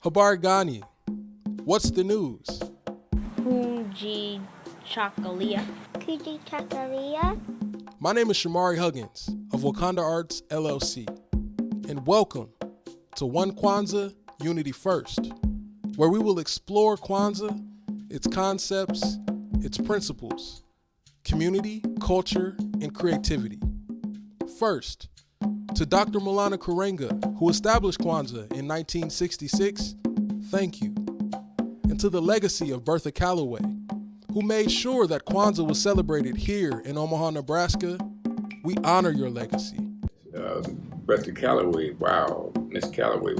Habargani, what's the news? Kuji Chakalia. Kuji Chakalia. My name is Shamari Huggins of Wakanda Arts LLC, and welcome to One Kwanzaa, Unity First, where we will explore Kwanzaa, its concepts, its principles, community, culture, and creativity. First, to Dr. Malana Karenga, who established Kwanzaa in 1966, thank you. And to the legacy of Bertha Calloway, who made sure that Kwanzaa was celebrated here in Omaha, Nebraska, we honor your legacy. Bertha Calloway, wow, Miss Calloway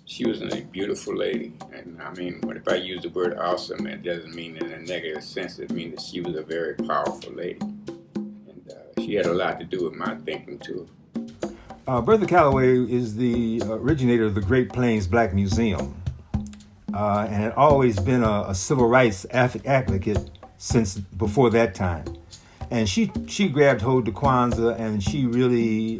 she was a beautiful lady. And I mean, if I use the word awesome, it doesn't mean in a negative sense. It means that she was a very powerful lady. And she had a lot to do with my thinking too. Bertha Calloway is the originator of the Great Plains Black Museum, and had always been a civil rights advocate since before that time. And she grabbed hold of Kwanzaa, and she really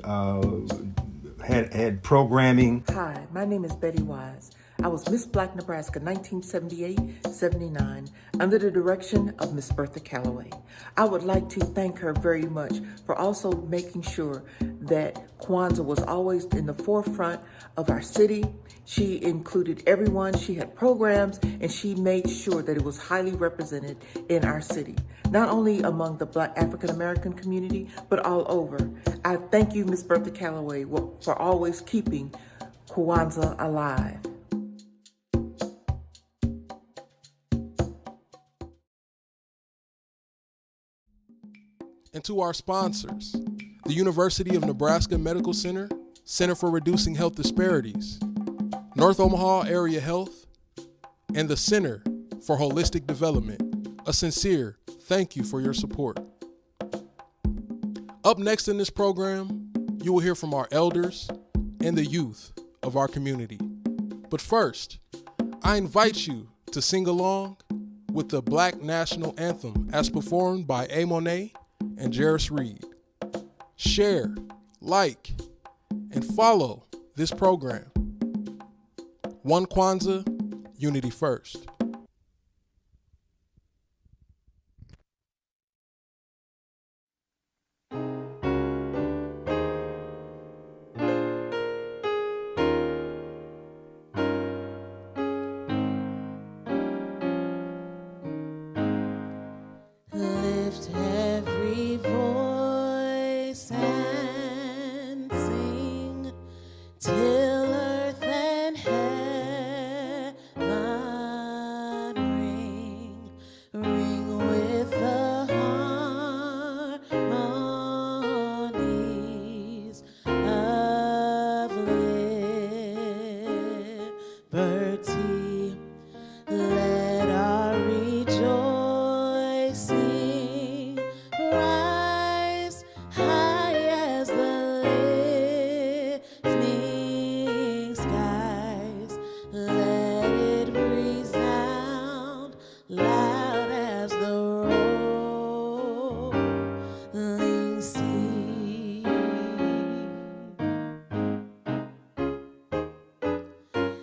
had programming. Hi, my name is Betty Wise. I was Miss Black Nebraska 1978-79 under the direction of Miss Bertha Calloway. I would like to thank her very much for also making sure that Kwanzaa was always in the forefront of our city. She included everyone, she had programs, and she made sure that it was highly represented in our city, not only among the Black African American community, but all over. I thank you, Miss Bertha Calloway, for always keeping Kwanzaa alive. And to our sponsors, the University of Nebraska Medical Center, Center for Reducing Health Disparities, North Omaha Area Health, and the Center for Holistic Development, a sincere thank you for your support. Up next in this program, you will hear from our elders and the youth of our community. But first, I invite you to sing along with the Black National Anthem as performed by A. Monet and Jairus Reed. Share, like, and follow this program. One Kwanzaa, Unity First. Lift every voice and sing till earth and heaven ring, ring with the harmonies of liberty. Let our rejoicing rise high as the lifting skies. Let it resound loud as the rolling sea.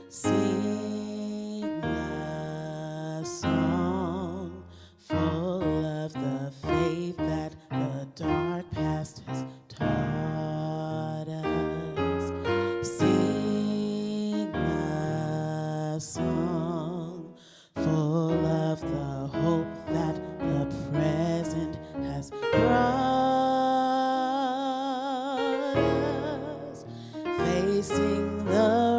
Sing a song full of the faith that the dark past has taught us. Sing a song full of the hope that the present has brought us. Facing the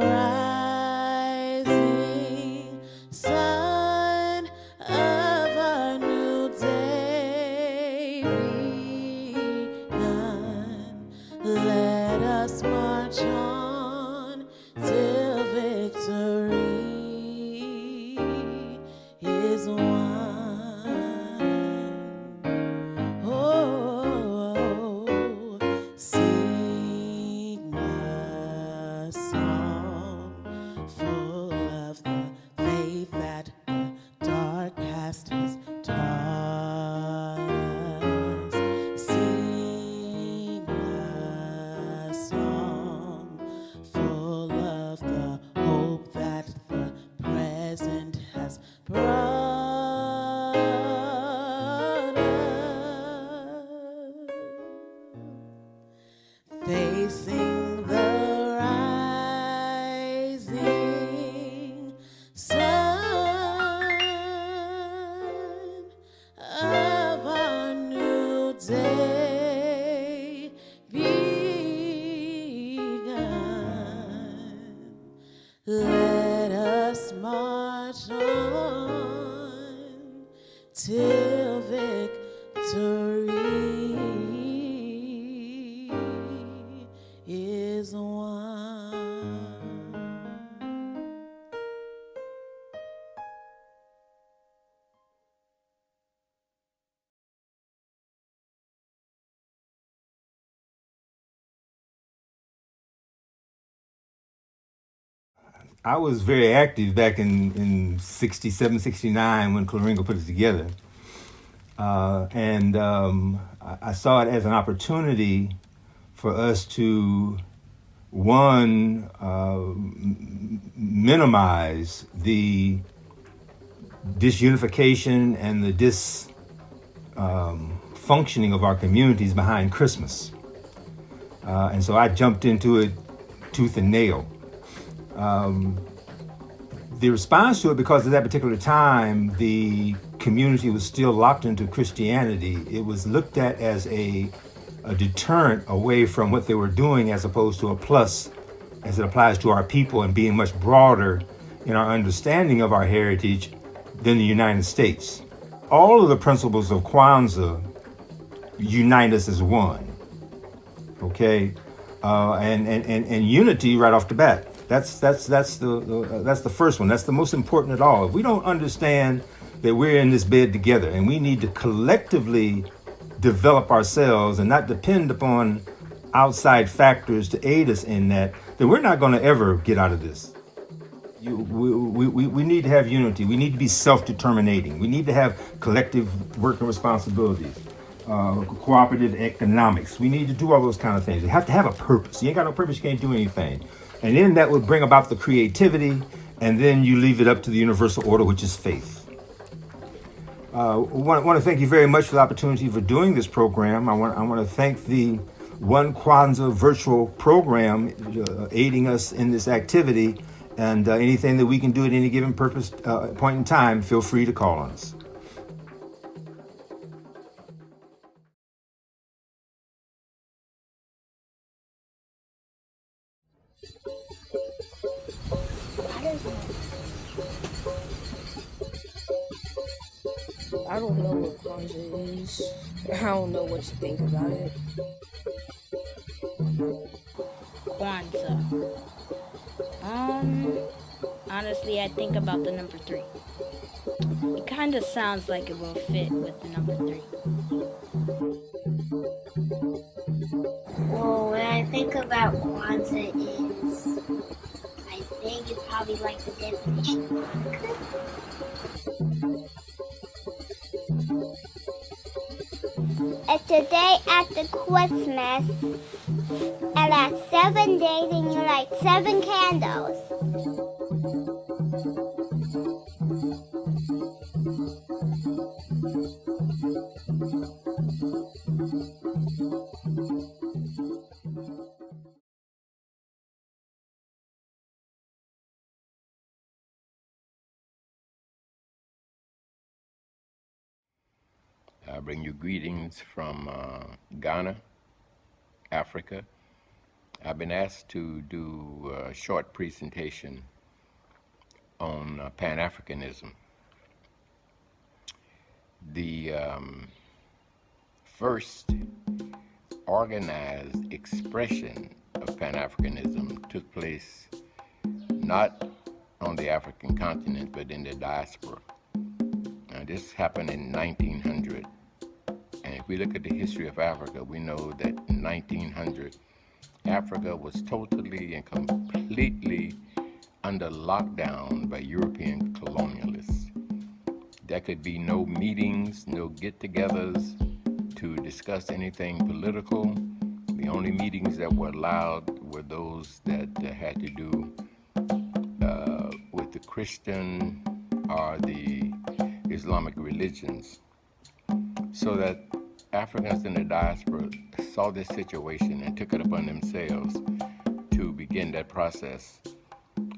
rising sun of our new day begun. Let us march on till victory is won. Oh, sing a song full of the faith that the dark past has taught us. Sing a song full of the hope that victory is won. I was very active back in 67, 69 when Claringo put it together. I saw it as an opportunity for us to, one, minimize the disunification and the dysfunctioning of our communities behind Christmas. And so I jumped into it tooth and nail. The response to it, because at that particular time, the community was still locked into Christianity. It was looked at as a deterrent away from what they were doing, as opposed to a plus as it applies to our people and being much broader in our understanding of our heritage than the United States. All of the principles of Kwanzaa unite us as one, okay? And unity right off the bat. That's the first one. That's the most important of all. If we don't understand that we're in this bed together and we need to collectively develop ourselves and not depend upon outside factors to aid us in that, then we're not going to ever get out of this. We need to have unity. We need to be self-determinating. We need to have collective working responsibilities, cooperative economics. We need to do all those kind of things. You have to have a purpose. You ain't got no purpose, you can't do anything. And then that would bring about the creativity, and then you leave it up to the universal order, which is faith. I want to thank you very much for the opportunity for doing this program. I want to thank the One Kwanzaa virtual program aiding us in this activity, and anything that we can do at any given point in time, feel free to call on us. I don't know what Kwanzaa is. I don't know what to think about it. Kwanzaa. Honestly, I think about the number 3. It kind of sounds like it will fit with the number 3. Well, when I think about Kwanzaa is, I think it's probably like the definition of Hanukkah. It's a day after Christmas, and that's 7 days, and you light 7 candles. I bring you greetings from Ghana, Africa. I've been asked to do a short presentation on Pan-Africanism. The first organized expression of Pan-Africanism took place not on the African continent, but in the diaspora. Now, this happened in 1900. And if we look at the history of Africa, we know that in 1900, Africa was totally and completely under lockdown by European colonialists. There could be no meetings, no get-togethers to discuss anything political. The only meetings that were allowed were those that had to do with the Christian or the Islamic religions. So that Africans in the diaspora saw this situation and took it upon themselves to begin that process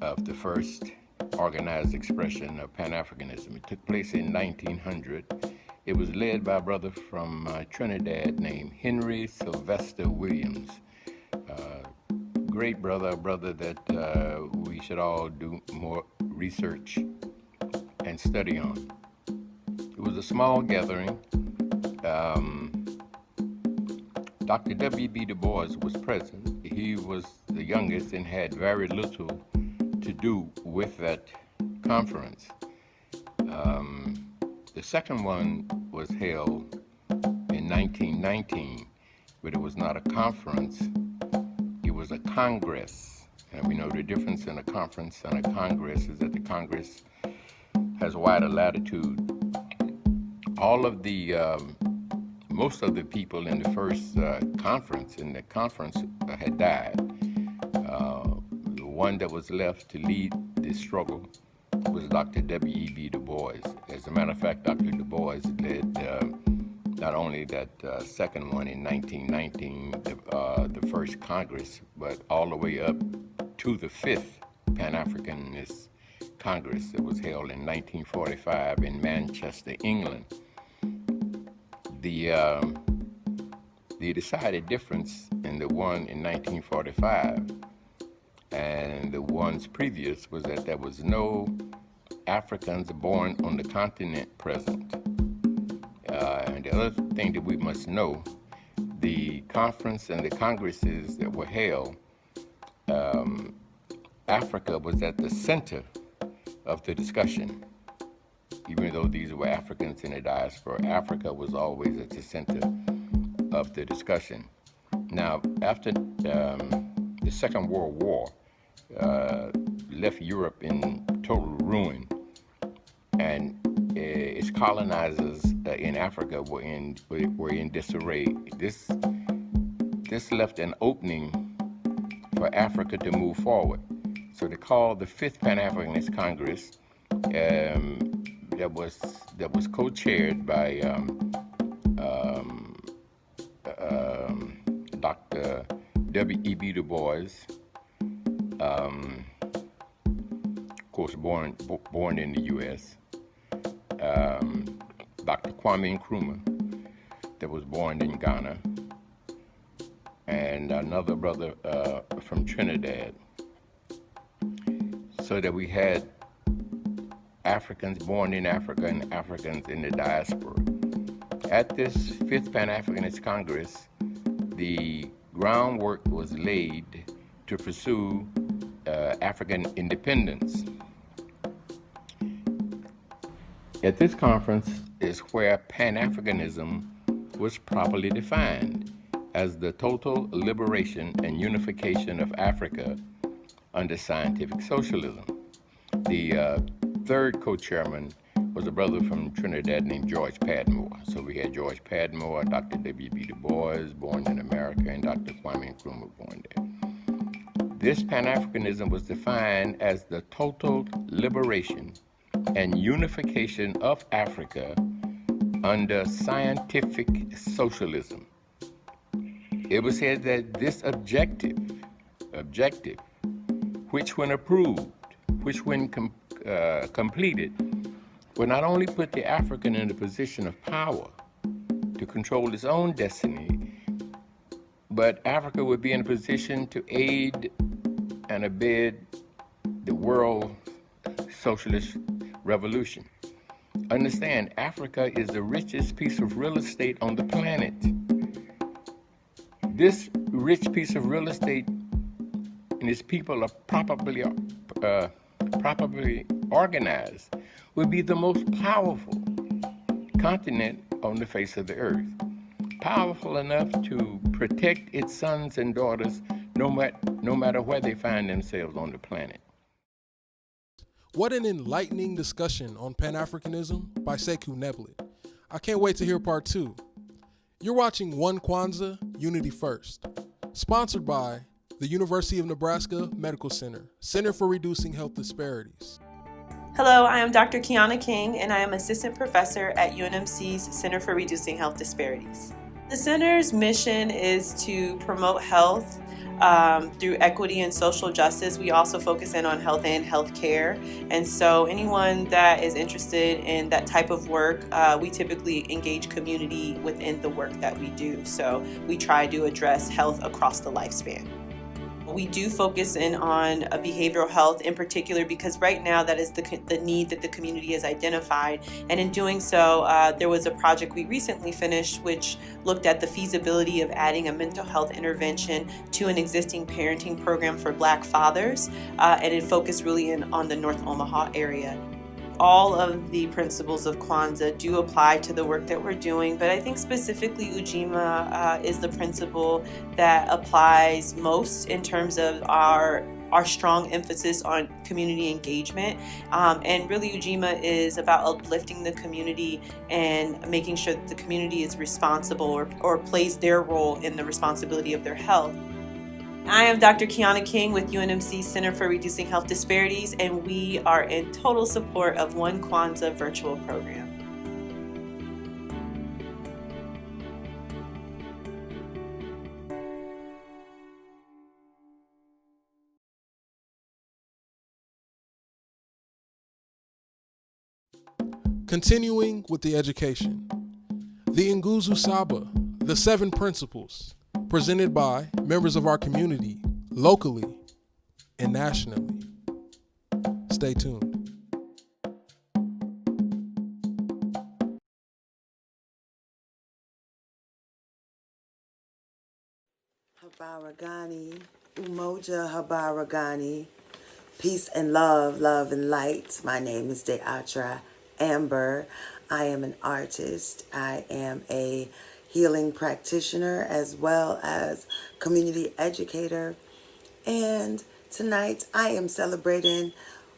of the first organized expression of Pan-Africanism. It took place in 1900. It was led by a brother from Trinidad named Henry Sylvester Williams. Great brother, a brother that we should all do more research and study on. It was a small gathering. Dr. W.B. Du Bois was present. He was the youngest and had very little to do with that conference. The second one was held in 1919, but it was not a conference, it was a congress. And we know the difference in a conference and a congress is that the congress has wider latitude. All of the, most of the people in the first conference had died. The one that was left to lead this struggle was Dr. W.E.B. Du Bois. As a matter of fact, Dr. Du Bois led not only that second one in 1919, the first Congress, but all the way up to the fifth Pan-Africanist Congress that was held in 1945 in Manchester, England. The decided difference in the one in 1945 and the ones previous was that there was no Africans born on the continent present. And the other thing that we must know, the conference and the congresses that were held, Africa was at the center of the discussion. Even though these were Africans in the diaspora, Africa was always at the center of the discussion. Now, after the Second World War left Europe in total ruin, and its colonizers in Africa were in disarray. This left an opening for Africa to move forward. So they called the Fifth Pan-Africanist Congress that was co-chaired by Dr. W.E.B. Du Bois, of course, born in the U.S. Dr. Kwame Nkrumah, that was born in Ghana, and another brother from Trinidad. So that we had Africans born in Africa and Africans in the diaspora. At this Fifth Pan-Africanist Congress, the groundwork was laid to pursue African independence. At this conference is where Pan-Africanism was properly defined as the total liberation and unification of Africa under scientific socialism. The third co-chairman was a brother from Trinidad named George Padmore. So we had George Padmore, Dr. W.B. Du Bois, born in America, and Dr. Kwame Nkrumah, born there. This Pan-Africanism was defined as the total liberation and unification of Africa under scientific socialism. It was said that this objective, which when approved, which when completed, would not only put the African in a position of power to control its own destiny, but Africa would be in a position to aid and abet the world socialist revolution. Understand, Africa is the richest piece of real estate on the planet. This rich piece of real estate and its people are properly organized, would be the most powerful continent on the face of the earth. Powerful enough to protect its sons and daughters no matter where they find themselves on the planet. What an enlightening discussion on Pan-Africanism by Sekou Neblet. I can't wait to hear part 2. You're watching One Kwanzaa, Unity First, sponsored by the University of Nebraska Medical Center, Center for Reducing Health Disparities. Hello, I am Dr. Kiana King, and I am Assistant Professor at UNMC's Center for Reducing Health Disparities. The center's mission is to promote health through equity and social justice. We also focus in on health and health care. And so anyone that is interested in that type of work, we typically engage community within the work that we do. So we try to address health across the lifespan. We do focus in on behavioral health in particular because right now that is the need that the community has identified. And in doing so, there was a project we recently finished which looked at the feasibility of adding a mental health intervention to an existing parenting program for Black fathers, and it focused really on the North Omaha area. All of the principles of Kwanzaa do apply to the work that we're doing, but I think specifically Ujima is the principle that applies most in terms of our strong emphasis on community engagement. And really Ujima is about uplifting the community and making sure that the community is responsible or plays their role in the responsibility of their health. I am Dr. Kiana King with UNMC's Center for Reducing Health Disparities, and we are in total support of One Kwanzaa virtual program. Continuing with the education, the Nguzu Saba, the 7 principles, presented by members of our community, locally and nationally. Stay tuned. Habaragani, Umoja Habaragani, peace and love, love and light. My name is Deatra Amber. I am an artist. I am a healing practitioner as well as community educator. And tonight I am celebrating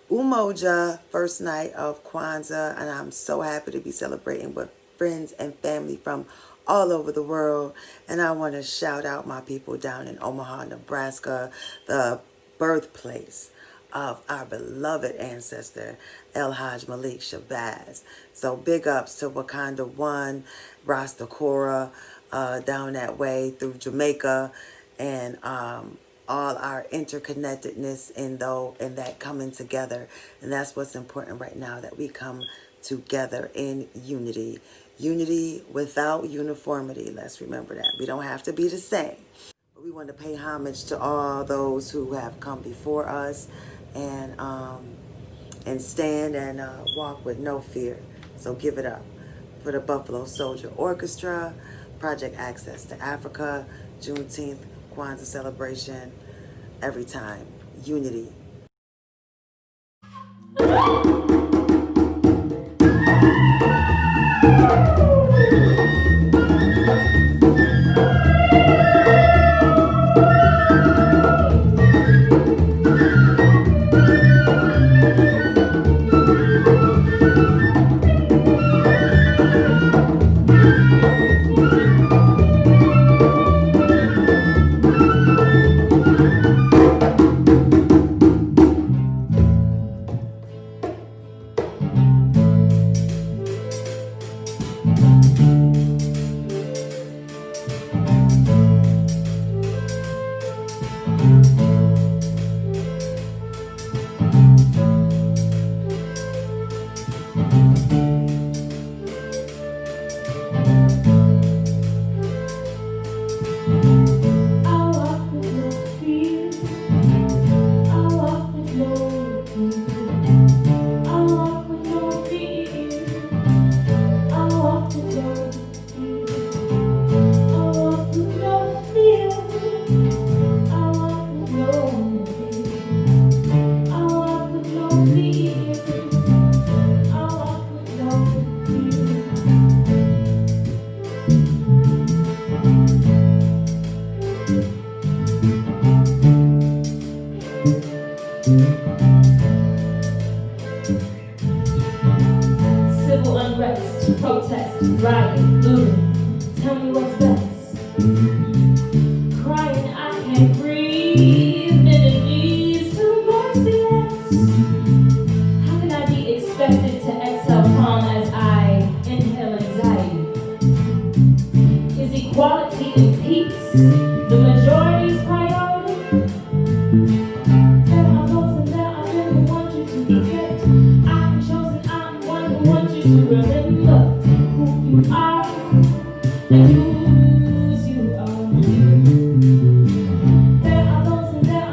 Umoja, first night of Kwanzaa, and I'm so happy to be celebrating with friends and family from all over the world. And I want to shout out my people down in Omaha, Nebraska, the birthplace of our beloved ancestor, El Haj Malik Shabazz. So big ups to Wakanda One, Rasta Cora, down that way through Jamaica, and all our interconnectedness in that coming together. And that's what's important right now, that we come together in unity. Unity without uniformity. Let's remember that. We don't have to be the same. But we want to pay homage to all those who have come before us and stand and walk with no fear. So give it up for the Buffalo Soldier Orchestra, Project Access to Africa, Juneteenth, Kwanzaa celebration, every time. Unity. Civil unrest, protest, riot, looting. Tell me what's best. Crying, I can't breathe. Bending knees to merciless. How can I be expected to exhale calm as I inhale anxiety? Is equality and peace the majority's priority? There are those and there are them who want you to forget. I'm chosen, I'm one who wants you to remember who you are and whose you are. There are those and there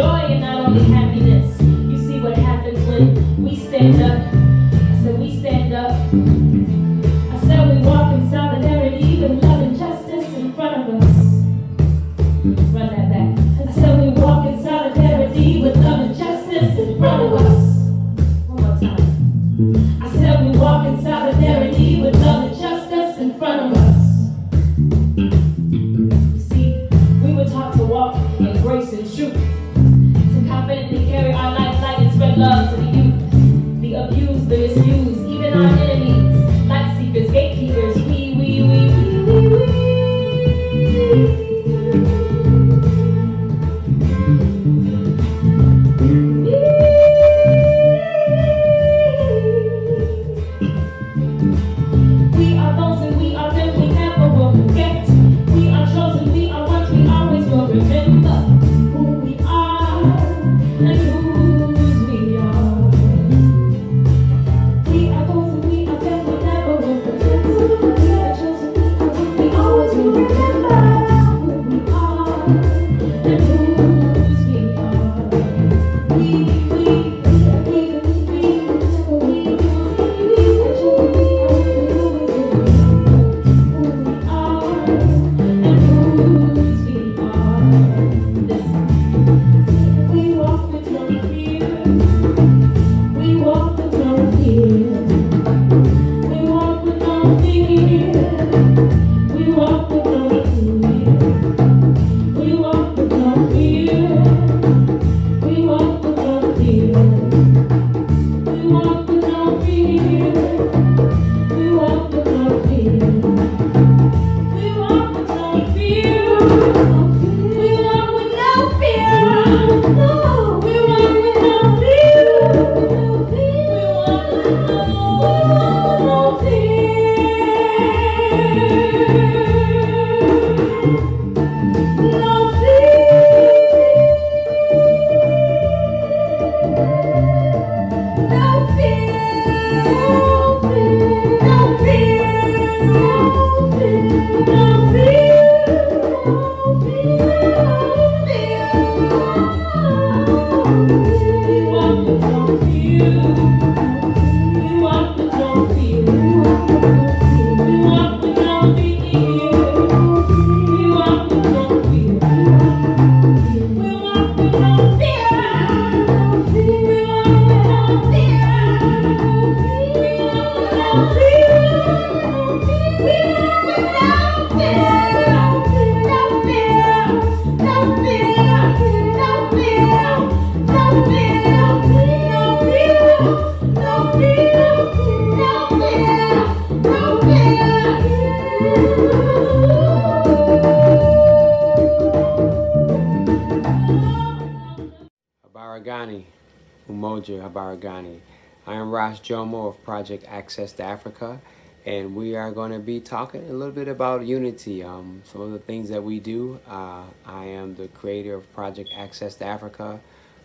joy and not only happiness. You see what happens when we stand up. I said we stand up. I said we walk in solidarity with love and justice in front of us. Run that back. I said we walk in solidarity with love and justice in front of us. One more time. I said we walk in solidarity with love and justice in front of us. You see, we were taught to walk in grace and truth, to confidently carry our life light and spread love to the youth, the abused, the misused, even our enemies, light seekers, gatekeepers, we. We are those and we are them, we never will forget. We are chosen, we are ones, we always will remember who we are and whose we are. We are those and we are them, we never will forget. We are chosen, we are ones, we always will remember who we are and whose we are. We walk with no fear. We walk with no fear. We walk with no fear. We walk with no fear. We walk with no fear. We walk with no fear. We walk with no fear. We walk with no fear. We walk with no fear. We walk with no fear. No, we walk with no fear. We walk with no fear. No Habaragani, Umoja Habaragani. I am Ross Jomo of Project Access to Africa, and we are going to be talking a little bit about unity, some of the things that we do. I am the creator of Project Access to Africa.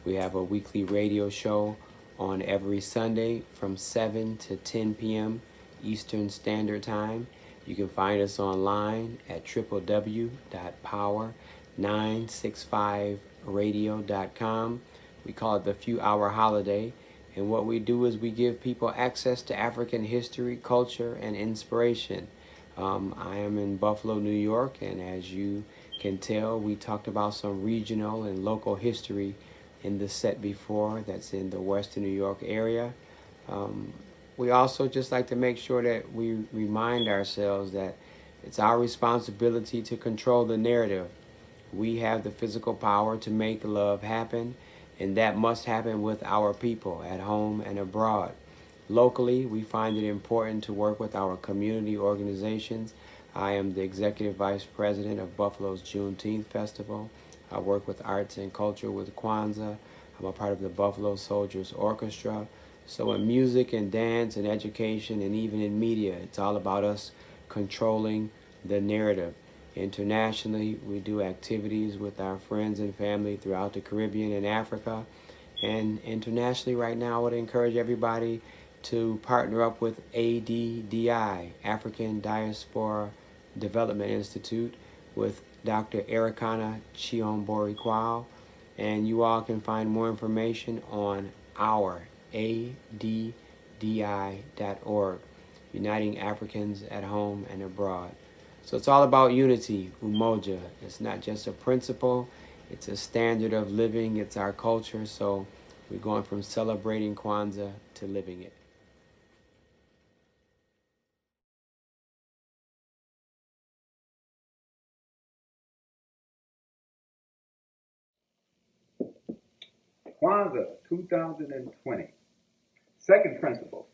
We have a weekly radio show on every Sunday from 7 to 10 p.m. Eastern Standard Time. You can find us online at www.power965radio.com. We call it the Few Hour Holiday. And what we do is we give people access to African history, culture, and inspiration. I am in Buffalo, New York, and as you can tell, we talked about some regional and local history in the set before that's in the Western New York area. We also just like to make sure that we remind ourselves that it's our responsibility to control the narrative. We have the physical power to make love happen, and that must happen with our people at home and abroad. Locally, we find it important to work with our community organizations. I am the Executive Vice President of Buffalo's Juneteenth Festival. I work with arts and culture with Kwanzaa. I'm a part of the Buffalo Soldiers Orchestra. So in music and dance and education and even in media, it's all about us controlling the narrative. Internationally, we do activities with our friends and family throughout the Caribbean and Africa. And internationally right now, I would encourage everybody to partner up with ADDI, African Diaspora Development Institute, with Dr. Ericana Chiombori Kwao. And you all can find more information on our ADDI.org, Uniting Africans at Home and Abroad. So it's all about unity, umoja. It's not just a principle, it's a standard of living, it's our culture. So we're going from celebrating Kwanzaa to living it. Kwanzaa 2020. Second principle,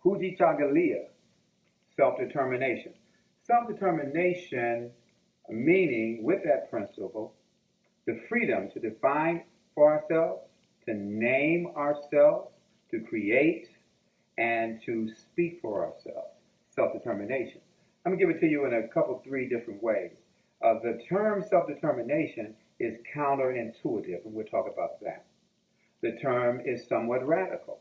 Kujichagulia, self-determination. Self-determination meaning with that principle, the freedom to define for ourselves, to name ourselves, to create, and to speak for ourselves. Self-determination. I'm going to give it to you in a couple, three different ways. The term self-determination is counterintuitive, and we'll talk about that. The term is somewhat radical.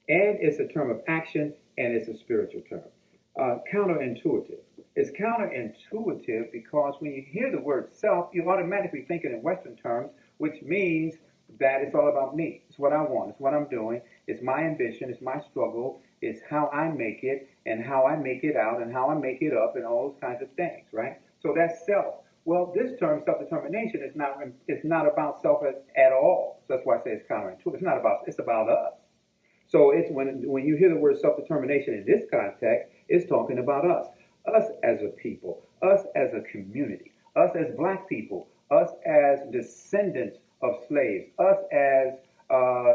And it's a term of action, and it's a spiritual term. Counterintuitive. It's counterintuitive because when you hear the word self, you automatically think it in Western terms, which means that it's all about me. It's what I want. It's what I'm doing. It's my ambition. It's my struggle. It's how I make it and how I make it out and how I make it up and all those kinds of things, right? So that's self. Well, this term, self-determination, is not about self at all. So that's why I say it's counterintuitive. It's about us. So it's when you hear the word self-determination in this context, it's talking about us as a people, us as a community, us as black people, us as descendants of slaves, us as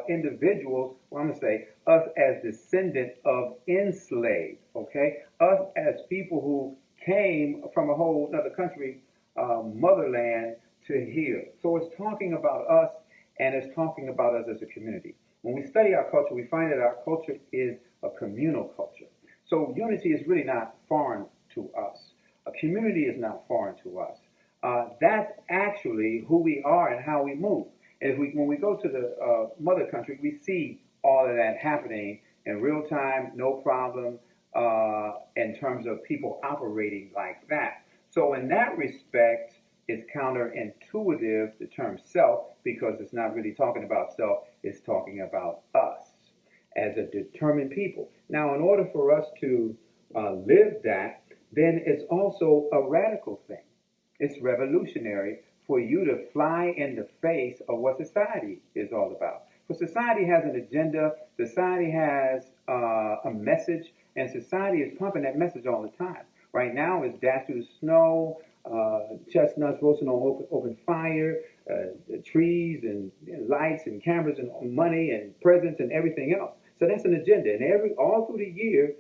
individuals, well, I'm going to say us as descendants of enslaved, okay? Us as people who came from a whole other country, motherland, to here. So it's talking about us, and it's talking about us as a community. When we study our culture, we find that our culture is a communal culture. So unity is really not foreign to us. A community is not foreign to us. That's actually who we are and how we move. And when we go to the mother country, we see all of that happening in real time, no problem, in terms of people operating like that. So in that respect, it's counterintuitive, the term self, because it's not really talking about self, it's talking about us as a determined people. Now, in order for us to live that, then it's also a radical thing. It's revolutionary for you to fly in the face of what society is all about. For society has an agenda, society has a message, and society is pumping that message all the time. Right now, it's dash through the snow, chestnuts roasting on open fire, trees and lights and cameras and money and presents and everything else. So that's an agenda. And all through the year,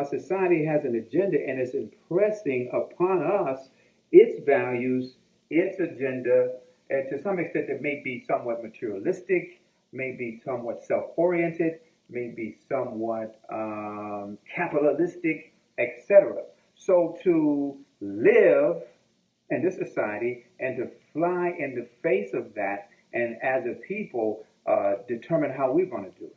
society has an agenda, and it's impressing upon us its values, its agenda, and to some extent it may be somewhat materialistic, may be somewhat self-oriented, may be somewhat capitalistic, etc. So to live in this society and to fly in the face of that, and as a people determine how we're going to do it,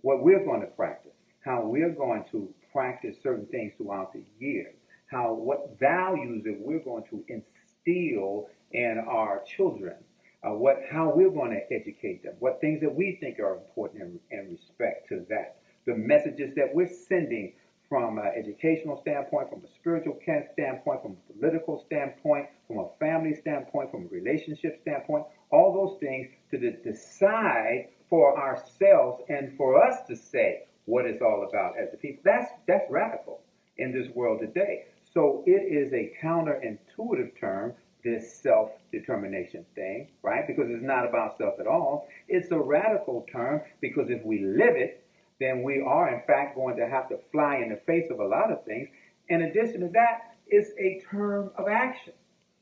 what we're going to practice, how we're going to practice certain things throughout the year, what values that we're going to instill in our children, how we're going to educate them, what things that we think are important in respect to that, the messages that we're sending from an educational standpoint, from a spiritual standpoint, from a political standpoint, from a family standpoint, from a relationship standpoint, all those things to decide for ourselves and for us to say what it's all about as a people. That's radical in this world today. So it is a counterintuitive term, this self-determination thing, right? Because it's not about self at all. It's a radical term because if we live it, then we are in fact going to have to fly in the face of a lot of things. In addition to that, it's a term of action.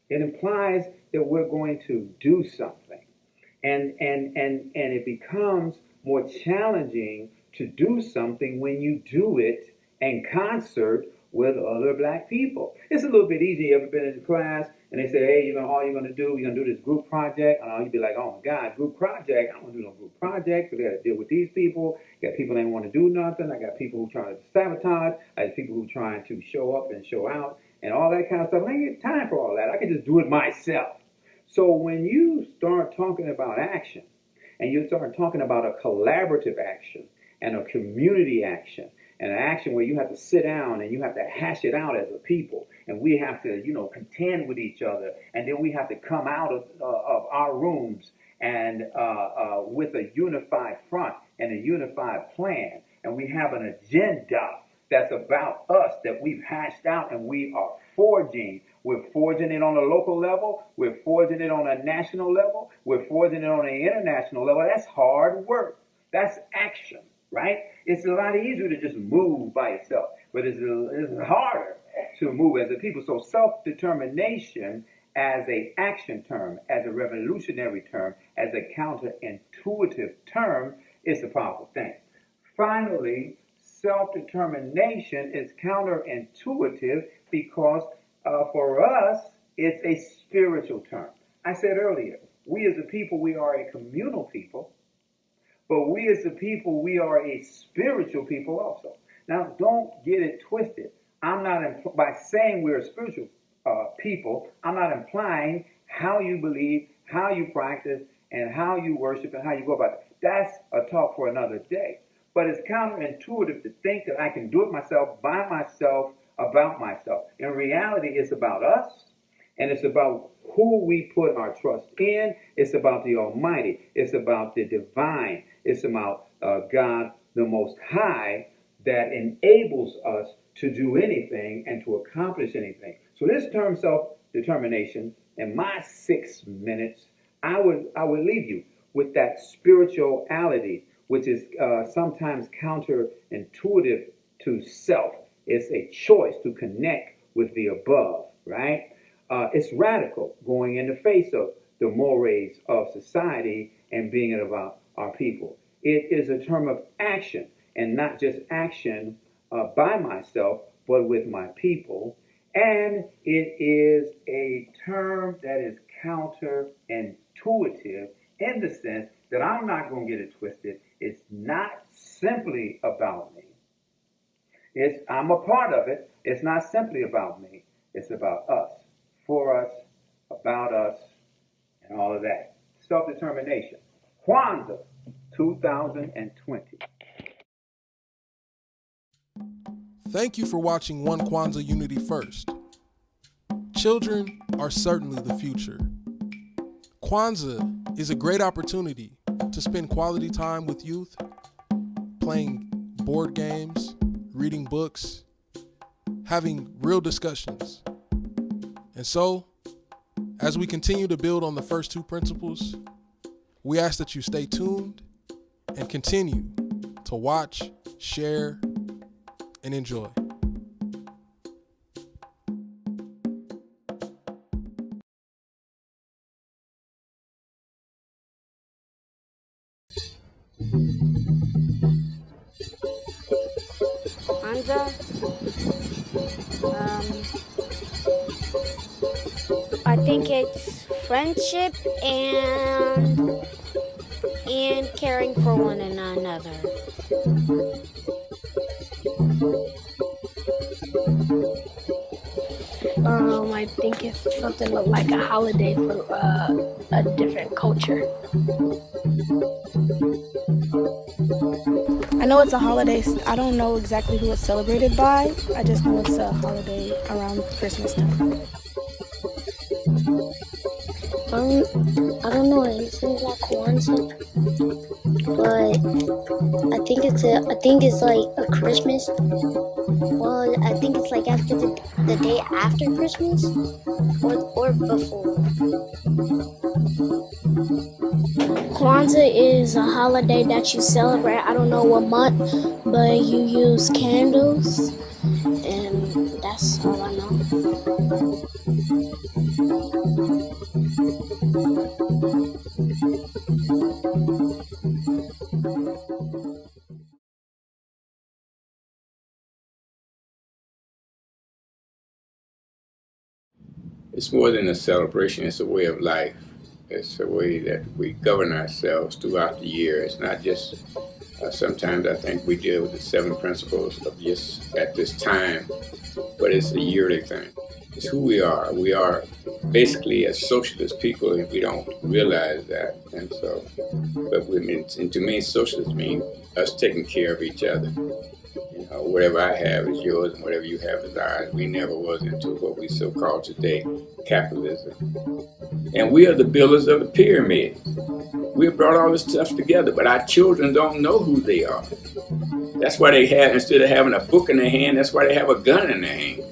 It implies that we're going to do something. And it becomes more challenging to do something when you do it in concert with other black people. It's a little bit easy. You ever been in class and they say, hey, all you're going to do, you're going to do this group project. And you'd be like, oh my God, group project? I don't want to do no group project because I got to deal with these people. I got people that don't want to do nothing. I got people who trying to sabotage. I got people who trying to show up and show out and all that kind of stuff. I ain't got time for all that. I can just do it myself. So when you start talking about action, and you start talking about a collaborative action and a community action and an action where you have to sit down and you have to hash it out as a people, and we have to, contend with each other, and then we have to come out of our rooms and with a unified front and a unified plan, and we have an agenda that's about us that we've hashed out and we are forging. We're forging it on a local level. We're forging it on a national level. We're forging it on an international level. That's hard work. That's action, right? It's a lot easier to just move by yourself, but it's harder to move as a people. So self-determination as a action term, as a revolutionary term, as a counterintuitive term, is a powerful thing. Finally, self-determination is counterintuitive because for us, it's a spiritual term. I said earlier, we as a people, we are a communal people, but we as a people, we are a spiritual people also. Now, don't get it twisted. I'm not, by saying we're a spiritual people, I'm not implying how you believe, how you practice, and how you worship, and how you go about it. That's a talk for another day. But it's counterintuitive to think that I can do it myself, by myself, about myself. In reality, it's about us, and it's about who we put our trust in. It's about the Almighty. It's about the divine. It's about God, the Most High, that enables us to do anything and to accomplish anything. So this term self-determination, in my 6 minutes, I would leave you with that spirituality, which is sometimes counterintuitive to self. It's a choice to connect with the above, right? It's radical, going in the face of the mores of society and being about our people. It is a term of action, and not just action by myself, but with my people. And it is a term that is counterintuitive in the sense that I'm not going to get it twisted. It's not simply about me. I'm a part of it. It's not simply about me. It's about us, for us, about us, and all of that. Self-determination. Kwanzaa 2020. Thank you for watching One Kwanzaa Unity First. Children are certainly the future. Kwanzaa is a great opportunity to spend quality time with youth, playing board games, reading books, having real discussions. And so, as we continue to build on the first two principles, we ask that you stay tuned and continue to watch, share, and enjoy. Kwanzaa, I think it's friendship and caring for one another. I think it's something like a holiday for a different culture. I know it's a holiday. I don't know exactly who it's celebrated by. I just know it's a holiday around Christmas time. I don't know anything about Kwanzaa, but I think it's like a Christmas. Well, I think it's like after the day after Christmas, or before. Kwanzaa is a holiday that you celebrate. I don't know what month, but you use candles, and that's all I know. It's more than a celebration, it's a way of life. It's a way that we govern ourselves throughout the year. It's not just, sometimes I think we deal with the 7 principles of just at this time, but it's a yearly thing. It's who we are. We are basically a socialist people, and we don't realize that. And so, but and to me, socialism means us taking care of each other. You know, whatever I have is yours, and whatever you have is ours. We never was into what we so-called today capitalism. And we are the builders of the pyramid. We have brought all this stuff together, but our children don't know who they are. That's why they have, instead of having a book in their hand, that's why they have a gun in their hand.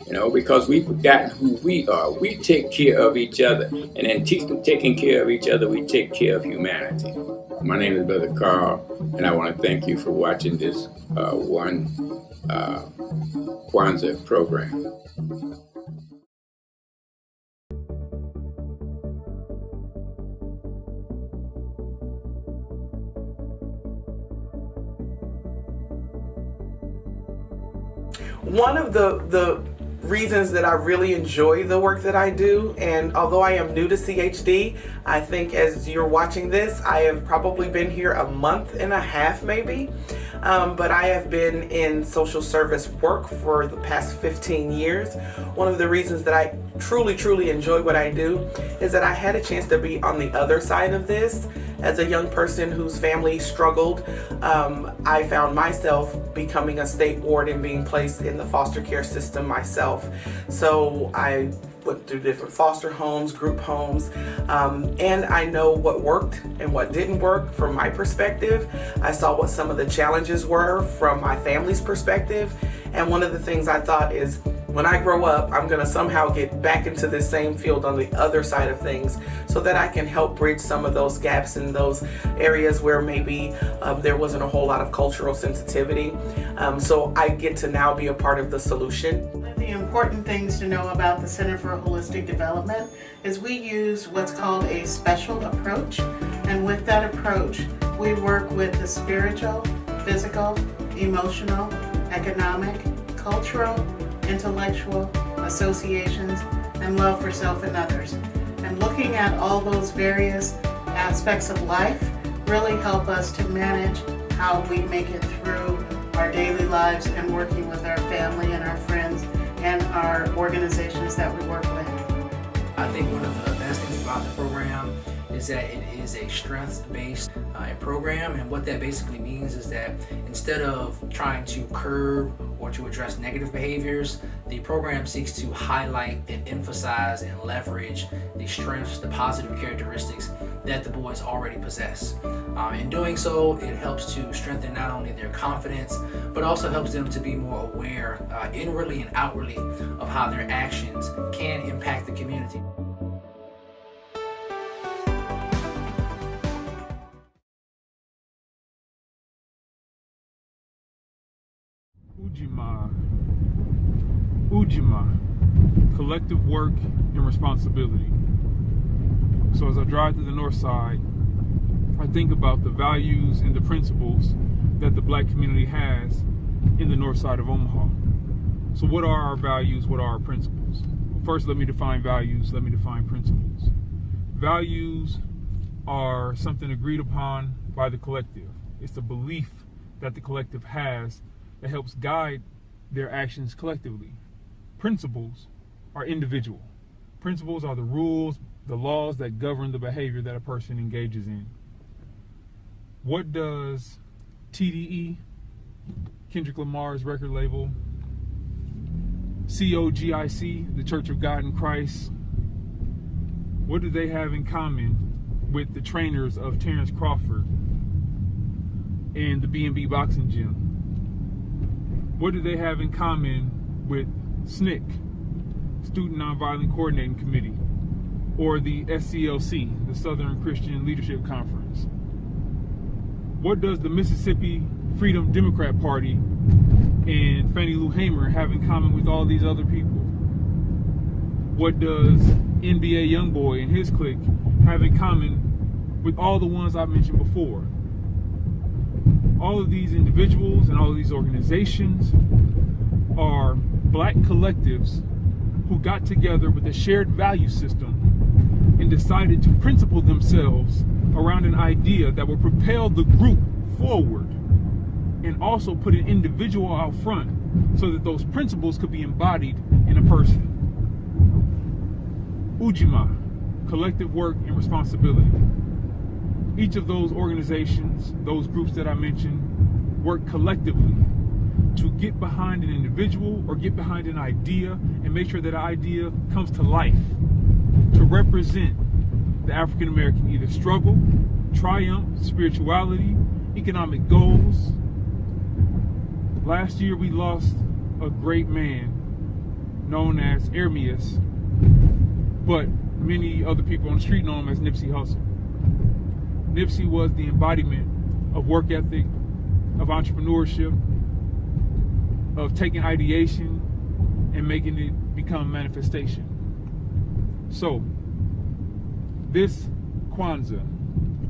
You know, because we've forgotten who we are. We take care of each other, and in taking care of each other, we take care of humanity. My name is Brother Carl, and I want to thank you for watching this one Kwanzaa program. One of the reasons that I really enjoy the work that I do, and although I am new to CHD, I think as you're watching this, I have probably been here a month and a half maybe, but I have been in social service work for the past 15 years. One of the reasons that I truly enjoy what I do is that I had a chance to be on the other side of this. As a young person whose family struggled, I found myself becoming a state ward and being placed in the foster care system myself. So I went through different foster homes, group homes, and I know what worked and what didn't work from my perspective. I saw what some of the challenges were from my family's perspective. And one of the things I thought is, when I grow up, I'm gonna somehow get back into this same field on the other side of things so that I can help bridge some of those gaps in those areas where maybe there wasn't a whole lot of cultural sensitivity. So I get to now be a part of the solution. One of the important things to know about the Center for Holistic Development is we use what's called a special approach. And with that approach, we work with the spiritual, physical, emotional, economic, cultural, intellectual, associations, and love for self and others. And looking at all those various aspects of life really help us to manage how we make it through our daily lives and working with our family and our friends and our organizations that we work with. I think one of the best things about the program is that it is a strengths-based program, and what that basically means is that instead of trying to curb or to address negative behaviors, the program seeks to highlight and emphasize and leverage the strengths, the positive characteristics that the boys already possess. In doing so, it helps to strengthen not only their confidence, but also helps them to be more aware inwardly and outwardly of how their actions can impact the community. Ujima, collective work and responsibility. So as I drive through the north side, I think about the values and the principles that the black community has in the north side of Omaha. So what are our values? What are our principles? Well, first, let me define values. Let me define principles. Values are something agreed upon by the collective. It's the belief that the collective has that helps guide their actions collectively. Principles are individual. Principles are the rules, the laws that govern the behavior that a person engages in. What does TDE, Kendrick Lamar's record label, COGIC, the Church of God in Christ, what do they have in common with the trainers of Terrence Crawford and the B&B Boxing Gym? What do they have in common with SNCC, Student Nonviolent Coordinating Committee, or the SCLC, the Southern Christian Leadership Conference? What does the Mississippi Freedom Democrat Party and Fannie Lou Hamer have in common with all these other people? What does NBA Youngboy and his clique have in common with all the ones I mentioned before? All of these individuals and all of these organizations are black collectives who got together with a shared value system and decided to principle themselves around an idea that would propel the group forward and also put an individual out front so that those principles could be embodied in a person. Ujima, collective work and responsibility. Each of those organizations, those groups that I mentioned, work collectively to get behind an individual or get behind an idea and make sure that idea comes to life, to represent the African American either struggle, triumph, spirituality, economic goals. Last year we lost a great man known as Ermias, but many other people on the street know him as Nipsey Hussle. Nipsey was the embodiment of work ethic, of entrepreneurship, of taking ideation and making it become manifestation. So, this Kwanzaa,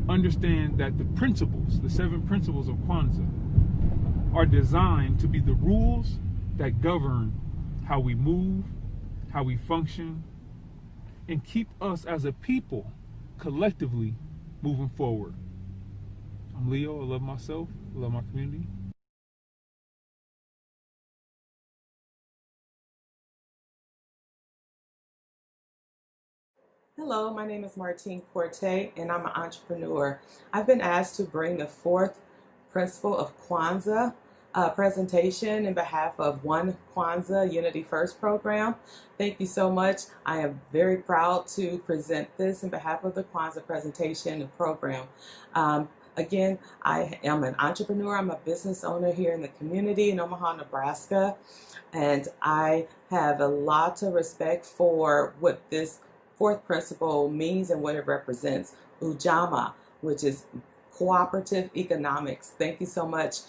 understand that the principles, the 7 principles of Kwanzaa, are designed to be the rules that govern how we move, how we function, and keep us as a people collectively moving forward. I'm Leo. I love myself. I love my community. Hello, my name is Martine Corte, and I'm an entrepreneur. I've been asked to bring the 4th principle of Kwanzaa presentation in behalf of One Kwanzaa Unity First program. Thank you so much. I am very proud to present this in behalf of the Kwanzaa presentation and program. Again, I am an entrepreneur. I'm a business owner here in the community in Omaha, Nebraska, and I have a lot of respect for what this 4th principle means and what it represents. Ujamaa, which is cooperative economics. Thank you so much.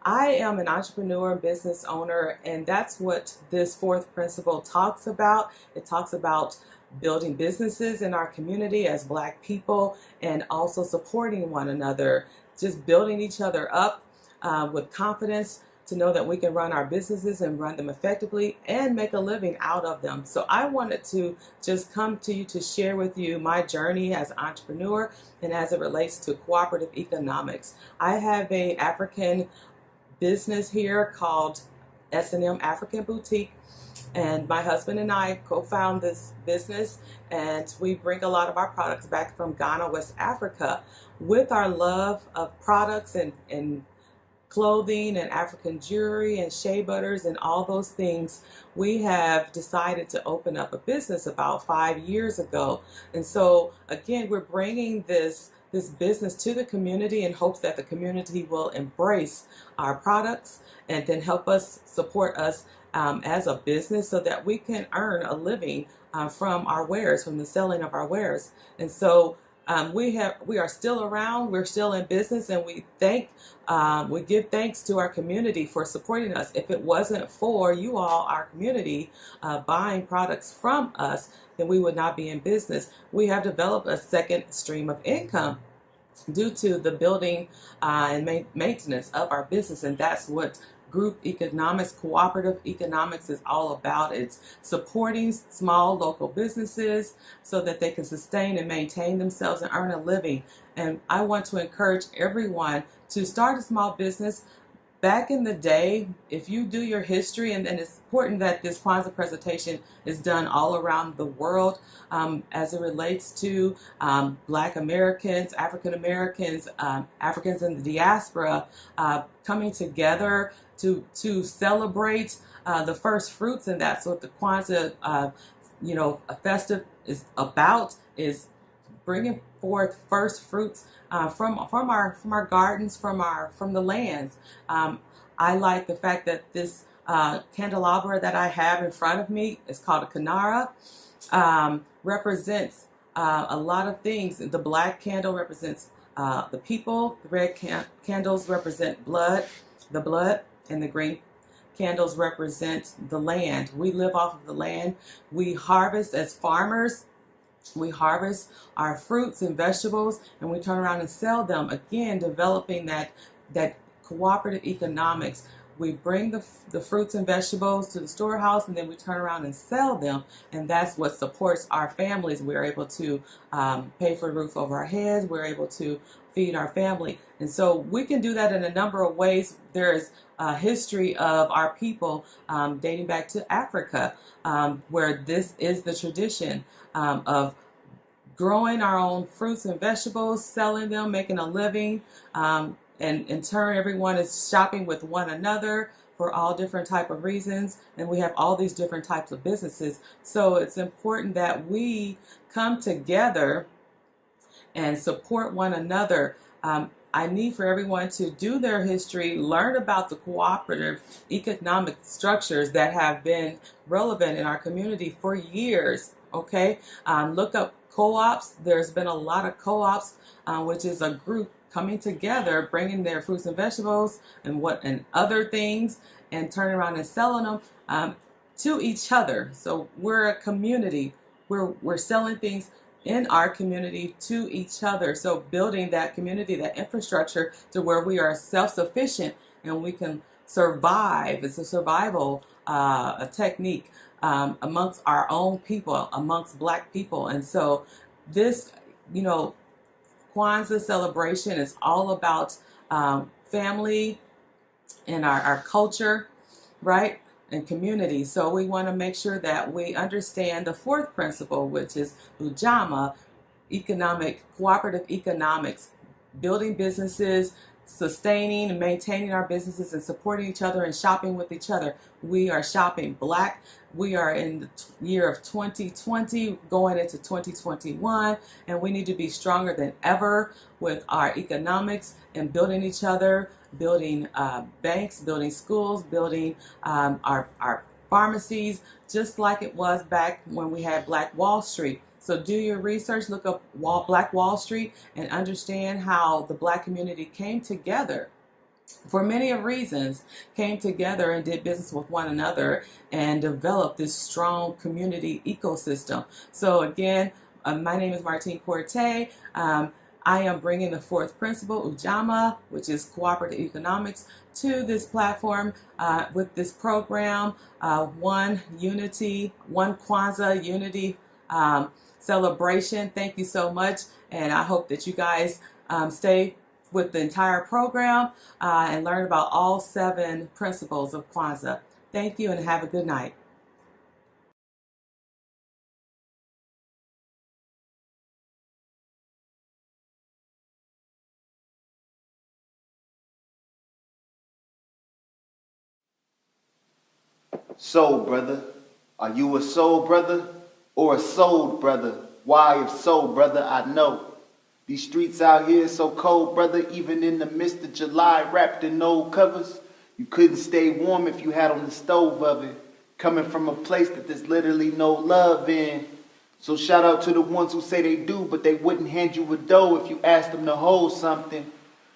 I am an entrepreneur and business owner, and that's what this 4th principle talks about. It talks about building businesses in our community as Black people and also supporting one another, just building each other up with confidence to know that we can run our businesses and run them effectively and make a living out of them. So I wanted to just come to you to share with you my journey as an entrepreneur and as it relates to cooperative economics. I have an African business here called S&M African Boutique, and my husband and I co-found this business, and we bring a lot of our products back from Ghana, West Africa. With our love of products and clothing and African jewelry and shea butters and all those things, we have decided to open up a business about 5 years ago. And so again, we're bringing this business to the community in hopes that the community will embrace our products and then help us support us as a business so that we can earn a living from our wares, from the selling of our wares. And so we are still around, we're still in business, and we give thanks to our community for supporting us. If it wasn't for you all, our community, buying products from us, then we would not be in business. We have developed a second stream of income due to the building and maintenance of our business, and that's what group economics, cooperative economics is all about. It's supporting small local businesses so that they can sustain and maintain themselves and earn a living. And I want to encourage everyone to start a small business. Back in the day, if you do your history, and it's important that this Kwanzaa presentation is done all around the world as it relates to Black Americans, African Americans, Africans in the diaspora coming together to celebrate the first fruits, and that's what the Kwanzaa a festive is about, is bringing forth first fruits from our gardens, from the lands. I like the fact that this candelabra that I have in front of me is called a kinara, represents a lot of things. The black candle represents the people, the red candles represent the blood, and the green candles represent the land. We live off of the land. We harvest as farmers. We harvest our fruits and vegetables, and we turn around and sell them. Again, developing that cooperative economics. We bring the fruits and vegetables to the storehouse, and then we turn around and sell them, and that's what supports our families. We're able to pay for the roof over our heads. We're able to feed our family, and so we can do that in a number of ways. There's a history of our people dating back to Africa, where this is the tradition of growing our own fruits and vegetables, selling them, making a living, and in turn everyone is shopping with one another for all different type of reasons, and we have all these different types of businesses. So it's important that we come together and support one another. I need for everyone to do their history, learn about the cooperative economic structures that have been relevant in our community for years, okay? Look up co-ops. There's been a lot of co-ops, which is a group coming together, bringing their fruits and vegetables and other things, and turning around and selling them to each other. So we're a community. We're selling things in our community to each other. So building that community, that infrastructure to where we are self-sufficient and we can survive. It's a survival a technique amongst our own people, amongst Black people. And so this, Kwanzaa celebration is all about family and our culture, right? And community. So we want to make sure that we understand the fourth principle, which is Ujamaa, cooperative economics, building businesses, sustaining and maintaining our businesses and supporting each other and shopping with each other. We are shopping Black. We are in the year of 2020, going into 2021, and we need to be stronger than ever with our economics and building each other, building banks, building schools, building our pharmacies, just like it was back when we had Black Wall Street. So do your research, look up Black Wall Street, and understand how the Black community came together for many of reasons, came together and did business with one another and developed this strong community ecosystem. So again, my name is Martine Corte. I am bringing the fourth principle, Ujamaa, which is cooperative economics, to this platform with this program, One Kwanzaa Unity celebration. Thank you so much, and I hope that you guys stay with the entire program and learn about all 7 principles of Kwanzaa. Thank you and have a good night. Soul brother, are you a soul brother or a soul brother? Why if so brother, I know. These streets out here so cold brother, even in the midst of July wrapped in old covers. You couldn't stay warm if you had on the stove oven. Coming from a place that there's literally no love in. So shout out to the ones who say they do, but they wouldn't hand you a dough if you asked them to hold something.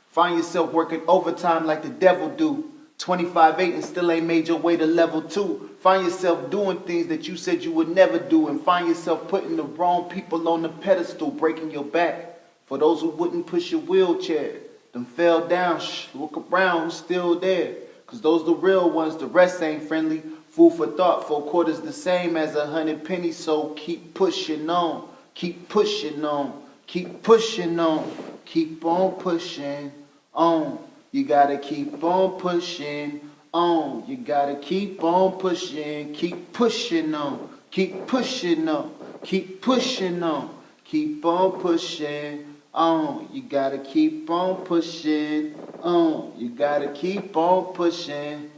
Find yourself working overtime like the devil do. 25-8 and still ain't made your way to level 2. Find yourself doing things that you said you would never do, and find yourself putting the wrong people on the pedestal, breaking your back. For those who wouldn't push your wheelchair, them fell down, look around, who's still there? Cause those the real ones, the rest ain't friendly. Food for thought, 4 quarters the same as 100 pennies, so keep pushing on, keep pushing on, keep pushing on, keep on pushing on. You gotta keep on pushing on. You gotta keep on pushing. Keep pushing on. Keep pushing on. Keep pushing on. Keep on pushing on. You gotta keep on pushing on. You gotta keep on pushing.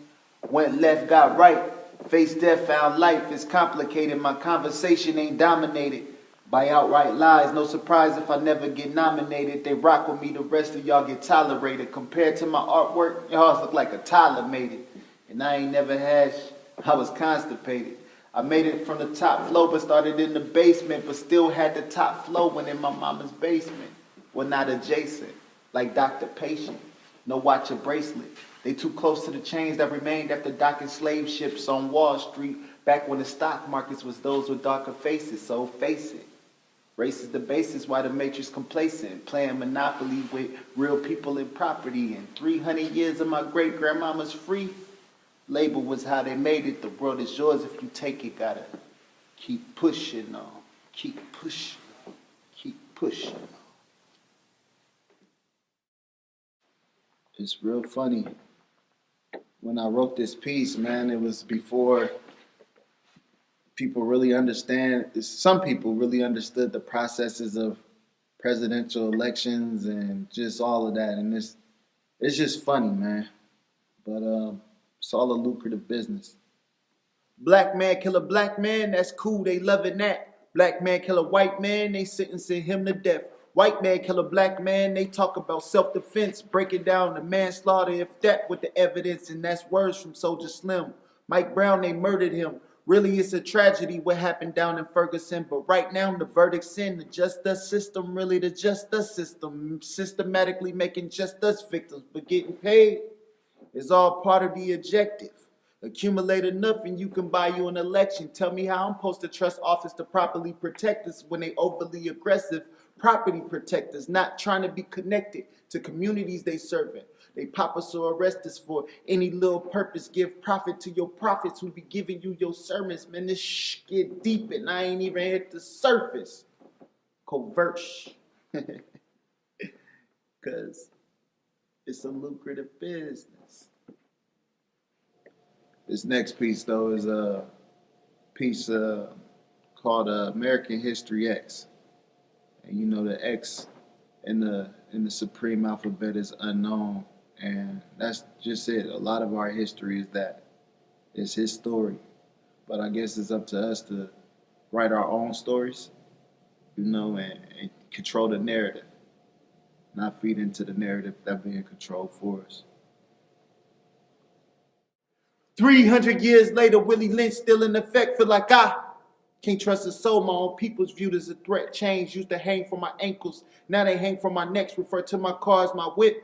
Went left, got right. Faced death, found life. It's complicated. My conversation ain't dominated by outright lies. No surprise if I never get nominated. They rock with me, the rest of y'all get tolerated. Compared to my artwork, y'all look like a Tyler made it. And I ain't never had, I was constipated. I made it from the top floor, but started in the basement, but still had the top floor when in my mama's basement. Well, not adjacent, like Dr. Patient. No watch or bracelet. They too close to the chains that remained after docking slave ships on Wall Street, back when the stock markets was those with darker faces, so face it. Race is the basis why the matrix complacent, playing Monopoly with real people and property. And 300 years of my great-grandmama's free, Labor was how they made it. The world is yours if you take it. Gotta keep pushing on. Keep pushing. Keep pushing. It's real funny. When I wrote this piece, man, it was before people really understand. Some people really understood the processes of presidential elections and just all of that. And it's just funny, man. But it's all a lucrative business. Black man kill a black man, that's cool, they loving that. Black man kill a white man, they sentencing him to death. White man kill a black man, they talk about self-defense, breaking down the manslaughter, if that with the evidence, and that's words from Soldier Slim. Mike Brown, they murdered him. Really, it's a tragedy what happened down in Ferguson, but right now the verdict's in. The just us system, really the just us system, systematically making just us victims, but getting paid is all part of the objective. Accumulate enough and you can buy you an election. Tell me how I'm supposed to trust office to properly protect us when they overly aggressive property protectors, not trying to be connected to communities they serving. They pop us or arrest us for any little purpose. Give profit to your prophets who be giving you your sermons. Man, this get deep and I ain't even hit the surface. Covert. Because it's a lucrative business. This next piece, though, is a piece called American History X. And you know the X in the supreme alphabet is unknown. And that's just it. A lot of our history is that. It's his story. But I guess it's up to us to write our own stories, you know, and control the narrative. Not feed into the narrative that being controlled for us. 300 years later, Willie Lynch still in effect. Feel like I can't trust a soul. My own people's viewed as a threat. Chains used to hang from my ankles. Now they hang from my necks. Refer to my car as my whip.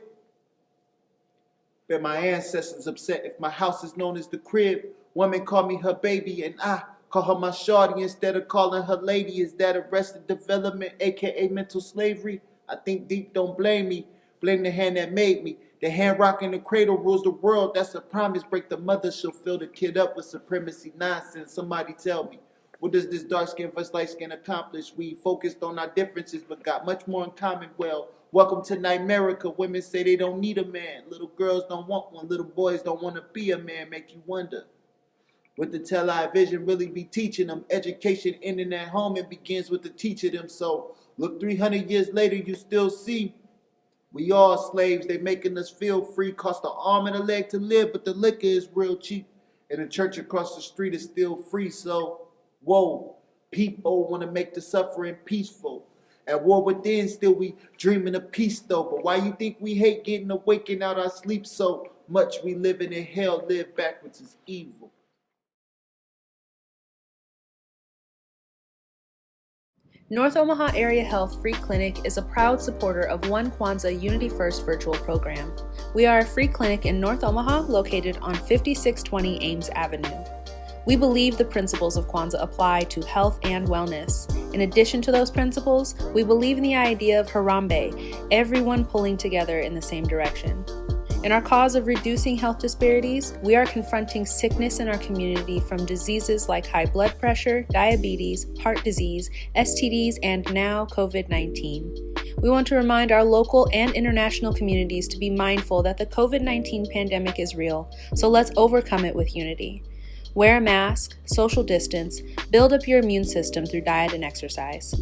Bet my ancestors upset if my house is known as the crib. Woman call me her baby and I call her my shawty instead of calling her lady. Is that arrested development, aka mental slavery? I think deep, don't blame me. Blame the hand that made me. The hand rocking the cradle rules the world. That's a promise. Break the mother, she'll fill the kid up with supremacy nonsense. Somebody tell me, what does this dark skin versus light skin accomplish? We focused on our differences but got much more in common. Well, welcome to Nightmerica. Women say they don't need a man. Little girls don't want one. Little boys don't want to be a man. Make you wonder, what the television really be teaching them? Education ending at home, it begins with the teacher them. So look, 300 years later, you still see we all slaves. They making us feel free. Cost an arm and a leg to live, but the liquor is real cheap. And the church across the street is still free. So, whoa, people want to make the suffering peaceful. At war within, still we dreaming of peace though. But why you think we hate getting awakened out our sleep so much? We living in hell, live backwards is evil. North Omaha Area Health Free Clinic is a proud supporter of One Kwanzaa Unity First virtual program. We are a free clinic in North Omaha located on 5620 Ames Avenue. We believe the principles of Kwanzaa apply to health and wellness. In addition to those principles, we believe in the idea of Harambe, everyone pulling together in the same direction. In our cause of reducing health disparities, we are confronting sickness in our community from diseases like high blood pressure, diabetes, heart disease, STDs, and now COVID-19. We want to remind our local and international communities to be mindful that the COVID-19 pandemic is real, so let's overcome it with unity. Wear a mask, social distance, build up your immune system through diet and exercise.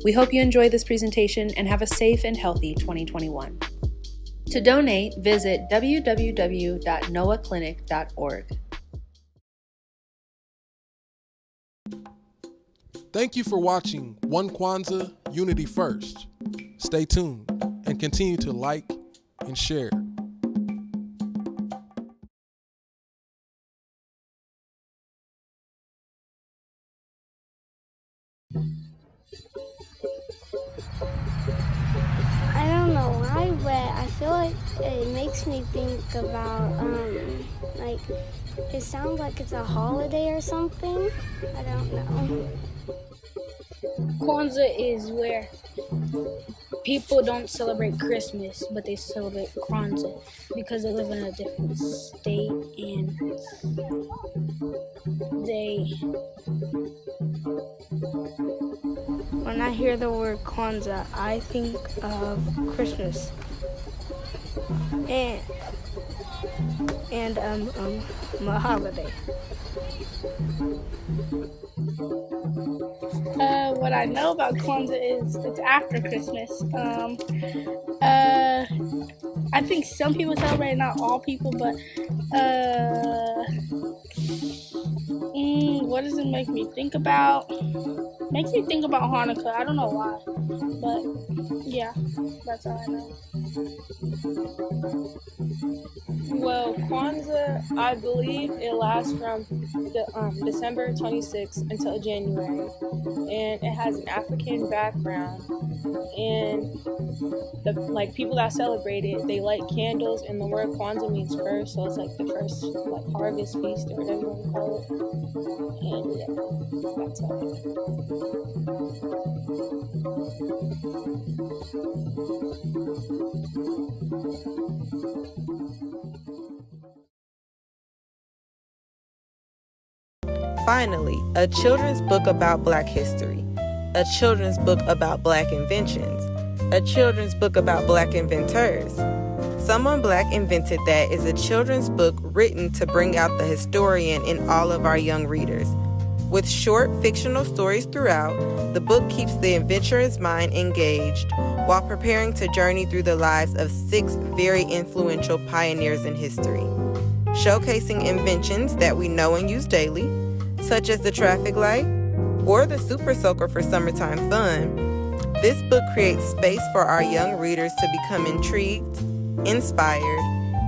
We hope you enjoy this presentation and have a safe and healthy 2021. To donate, visit www.noahclinic.org. Thank you for watching One Kwanzaa, Unity First. Stay tuned and continue to like and share. I don't know why, but I feel like it makes me think about, like, it sounds like it's a holiday or something. I don't know. Kwanzaa is where people don't celebrate Christmas, but they celebrate Kwanzaa because they live in a different state and When I hear the word Kwanzaa, I think of Christmas and a holiday. What I know about Kwanzaa is it's after Christmas. I think some people celebrate, not all people, but what does it make me think about? Makes me think about Hanukkah. I don't know why, but yeah, that's all I know. Well, Kwanzaa, I believe it lasts from December 26th until January, and it has an African background. And people that celebrate it, they light candles, and the word Kwanzaa means first, so it's like the first harvest feast or whatever you want to call it. And yeah, that's all. Finally, a children's book about Black history, a children's book about Black inventions, a children's book about Black inventors. Someone Black Invented That is a children's book written to bring out the historian in all of our young readers. With short fictional stories throughout, the book keeps the adventurous mind engaged while preparing to journey through the lives of 6 very influential pioneers in history. Showcasing inventions that we know and use daily, such as the traffic light or the super soaker for summertime fun, this book creates space for our young readers to become intrigued, inspired,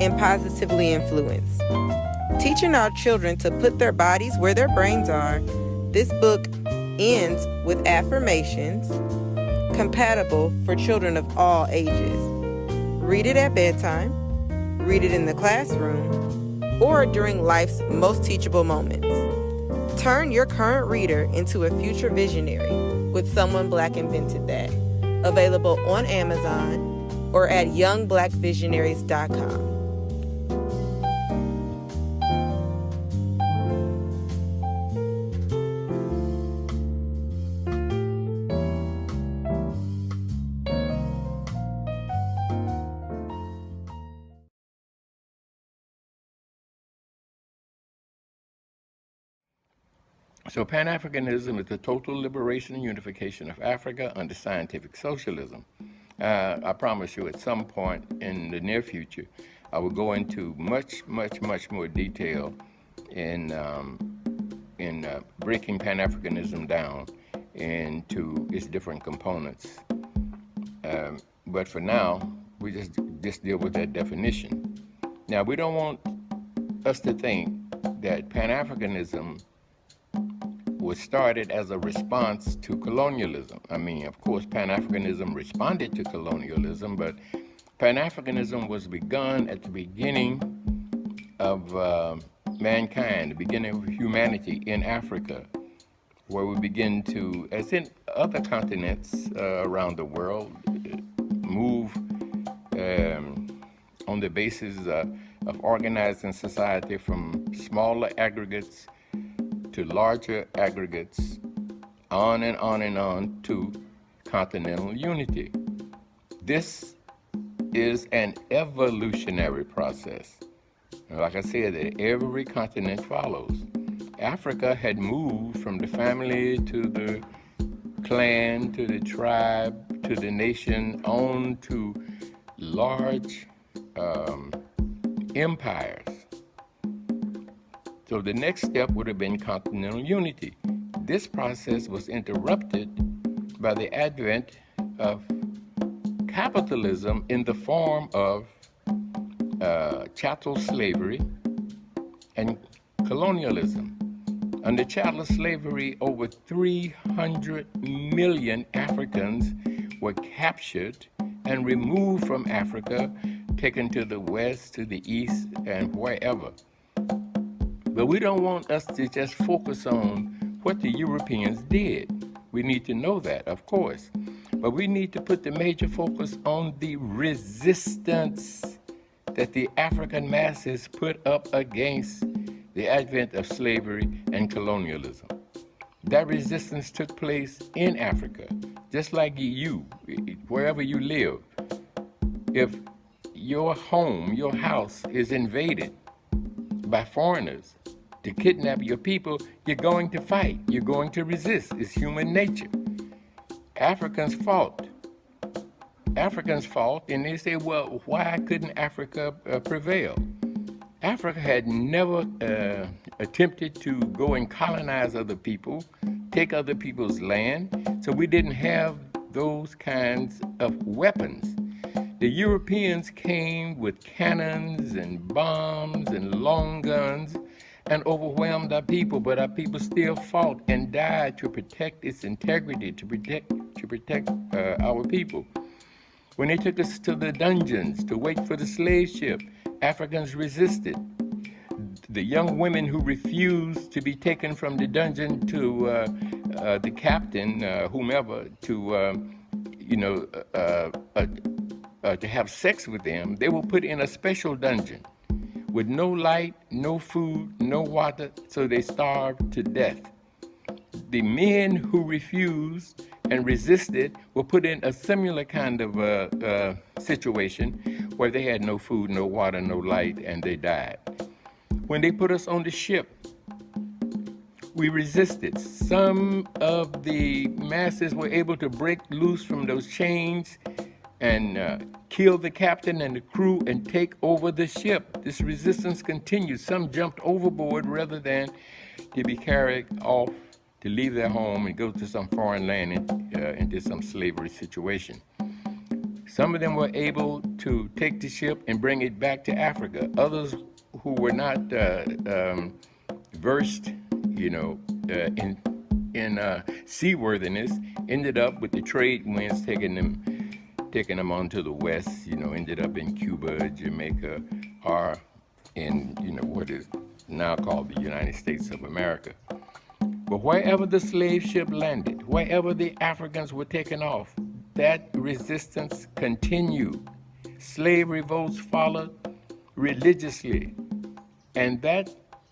and positively influenced. Teaching our children to put their bodies where their brains are, this book ends with affirmations compatible for children of all ages. Read it at bedtime, read it in the classroom, or during life's most teachable moments. Turn your current reader into a future visionary with Someone Black Invented That. Available on Amazon or at youngblackvisionaries.com. So Pan-Africanism is the total liberation and unification of Africa under scientific socialism. I promise you at some point in the near future, I will go into much more detail in breaking Pan-Africanism down into its different components. But for now, we just deal with that definition. Now, we don't want us to think that Pan-Africanism was started as a response to colonialism. I mean, of course, Pan-Africanism responded to colonialism, but Pan-Africanism was begun at the beginning of mankind, the beginning of humanity in Africa, where we begin to, as in other continents around the world, move on the basis of organizing society from smaller aggregates to larger aggregates, on and on and on to continental unity. This is an evolutionary process. And like I said, that every continent follows. Africa had moved from the family to the clan, to the tribe, to the nation, on to large empires. So the next step would have been continental unity. This process was interrupted by the advent of capitalism in the form of chattel slavery and colonialism. Under chattel slavery, over 300 million Africans were captured and removed from Africa, taken to the west, to the east, and wherever. But we don't want us to just focus on what the Europeans did. We need to know that, of course. But we need to put the major focus on the resistance that the African masses put up against the advent of slavery and colonialism. That resistance took place in Africa, just like you, wherever you live. If your home, your house is invaded by foreigners to kidnap your people, you're going to fight, you're going to resist. It's human nature. Africans fought, and they say, well, why couldn't Africa prevail? Africa had never attempted to go and colonize other people, take other people's land, so we didn't have those kinds of weapons. The Europeans came with cannons and bombs and long guns and overwhelmed our people, but our people still fought and died to protect its integrity, to protect our people. When they took us to the dungeons to wait for the slave ship, Africans resisted. The young women who refused to be taken from the dungeon to the captain, whomever, to have sex with them, they were put in a special dungeon with no light, no food, no water, so they starved to death. The men who refused and resisted were put in a similar kind of situation where they had no food, no water, no light, and they died. When they put us on the ship, we resisted. Some of the masses were able to break loose from those chains and kill the captain and the crew and take over the ship. This resistance continued. Some jumped overboard rather than to be carried off to leave their home and go to some foreign land into some slavery situation. Some of them were able to take the ship and bring it back to Africa. Others who were not versed, in seaworthiness ended up with the trade winds taking them on to the west, ended up in Cuba, Jamaica, or in, what is now called the United States of America. But wherever the slave ship landed, wherever the Africans were taken off, that resistance continued. Slave revolts followed religiously, and that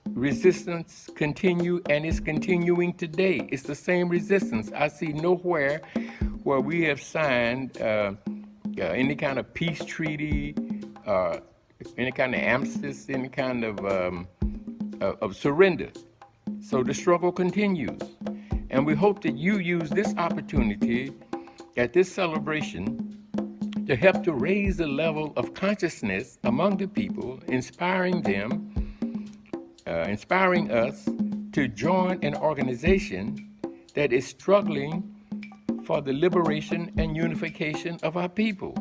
resistance continued and is continuing today. It's the same resistance. I see nowhere where we have signed any kind of peace treaty, any kind of armistice, any kind of surrender. So the struggle continues. And we hope that you use this opportunity at this celebration to help to raise the level of consciousness among the people, inspiring us to join an organization that is struggling for the liberation and unification of our people.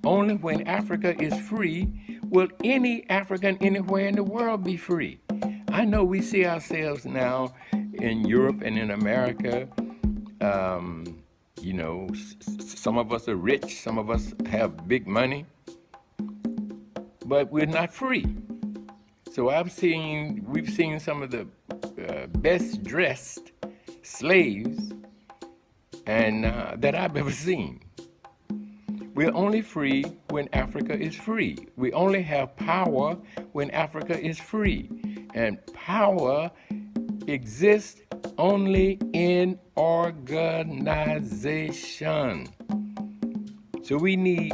Only when Africa is free will any African anywhere in the world be free. I know we see ourselves now in Europe and in America. Some of us are rich, some of us have big money, but we're not free. So we've seen some of the best dressed slaves and that I've ever seen. We're only free when Africa is free. We only have power when Africa is free. And power exists only in organization. So we need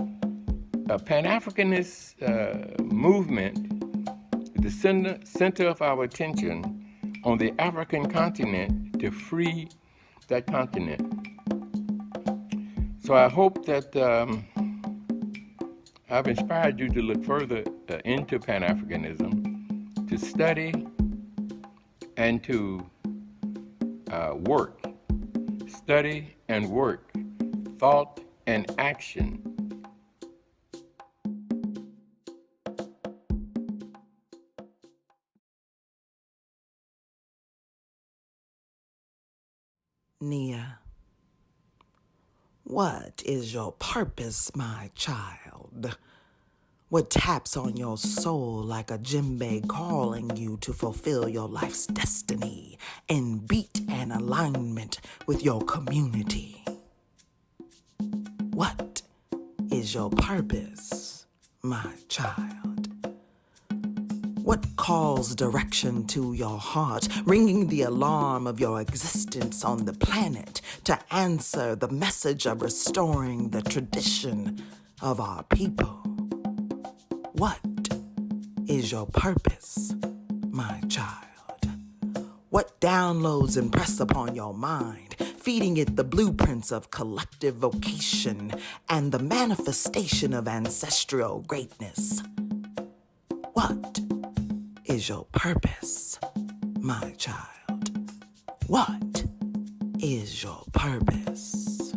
a Pan-Africanist movement, the center of our attention on the African continent to free that continent. So I hope that I've inspired you to look further into Pan-Africanism, to study and to work. Study and work, thought and action. Nia, what is your purpose, my child? What taps on your soul like a djembe calling you to fulfill your life's destiny in beat and alignment with your community? What is your purpose, my child? What calls direction to your heart, ringing the alarm of your existence on the planet to answer the message of restoring the tradition of our people? What is your purpose, my child? What downloads impress upon your mind, feeding it the blueprints of collective vocation and the manifestation of ancestral greatness? What is your purpose, my child? What is your purpose?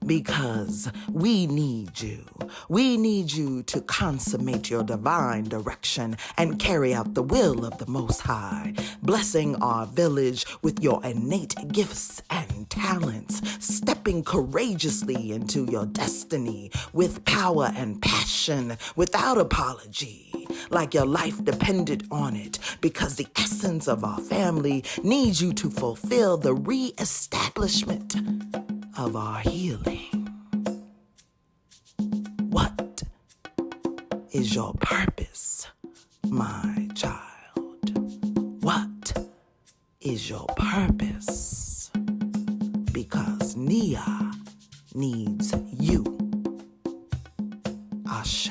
Because we need you. We need you to consummate your divine direction and carry out the will of the Most High, blessing our village with your innate gifts and talents, stepping courageously into your destiny with power and passion, without apology, like your life depended on it, because the essence of our family needs you to fulfill the re-establishment of our healing. What is your purpose, my child? What is your purpose? Because Nia needs you. Ashe.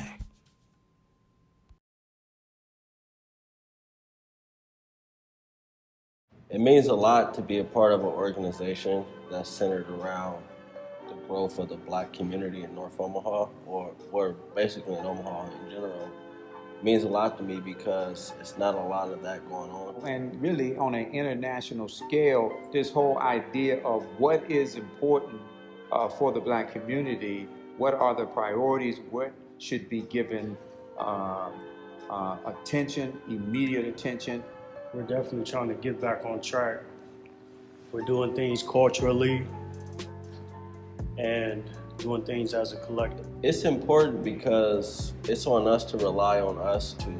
It means a lot to be a part of an organization that's centered around the growth of the Black community in North Omaha, or basically in Omaha in general. It means a lot to me because it's not a lot of that going on. And really on an international scale, this whole idea of what is important for the Black community, what are the priorities, what should be given attention, immediate attention. We're definitely trying to get back on track. We're doing things culturally and doing things as a collective. It's important because it's on us to rely on us to,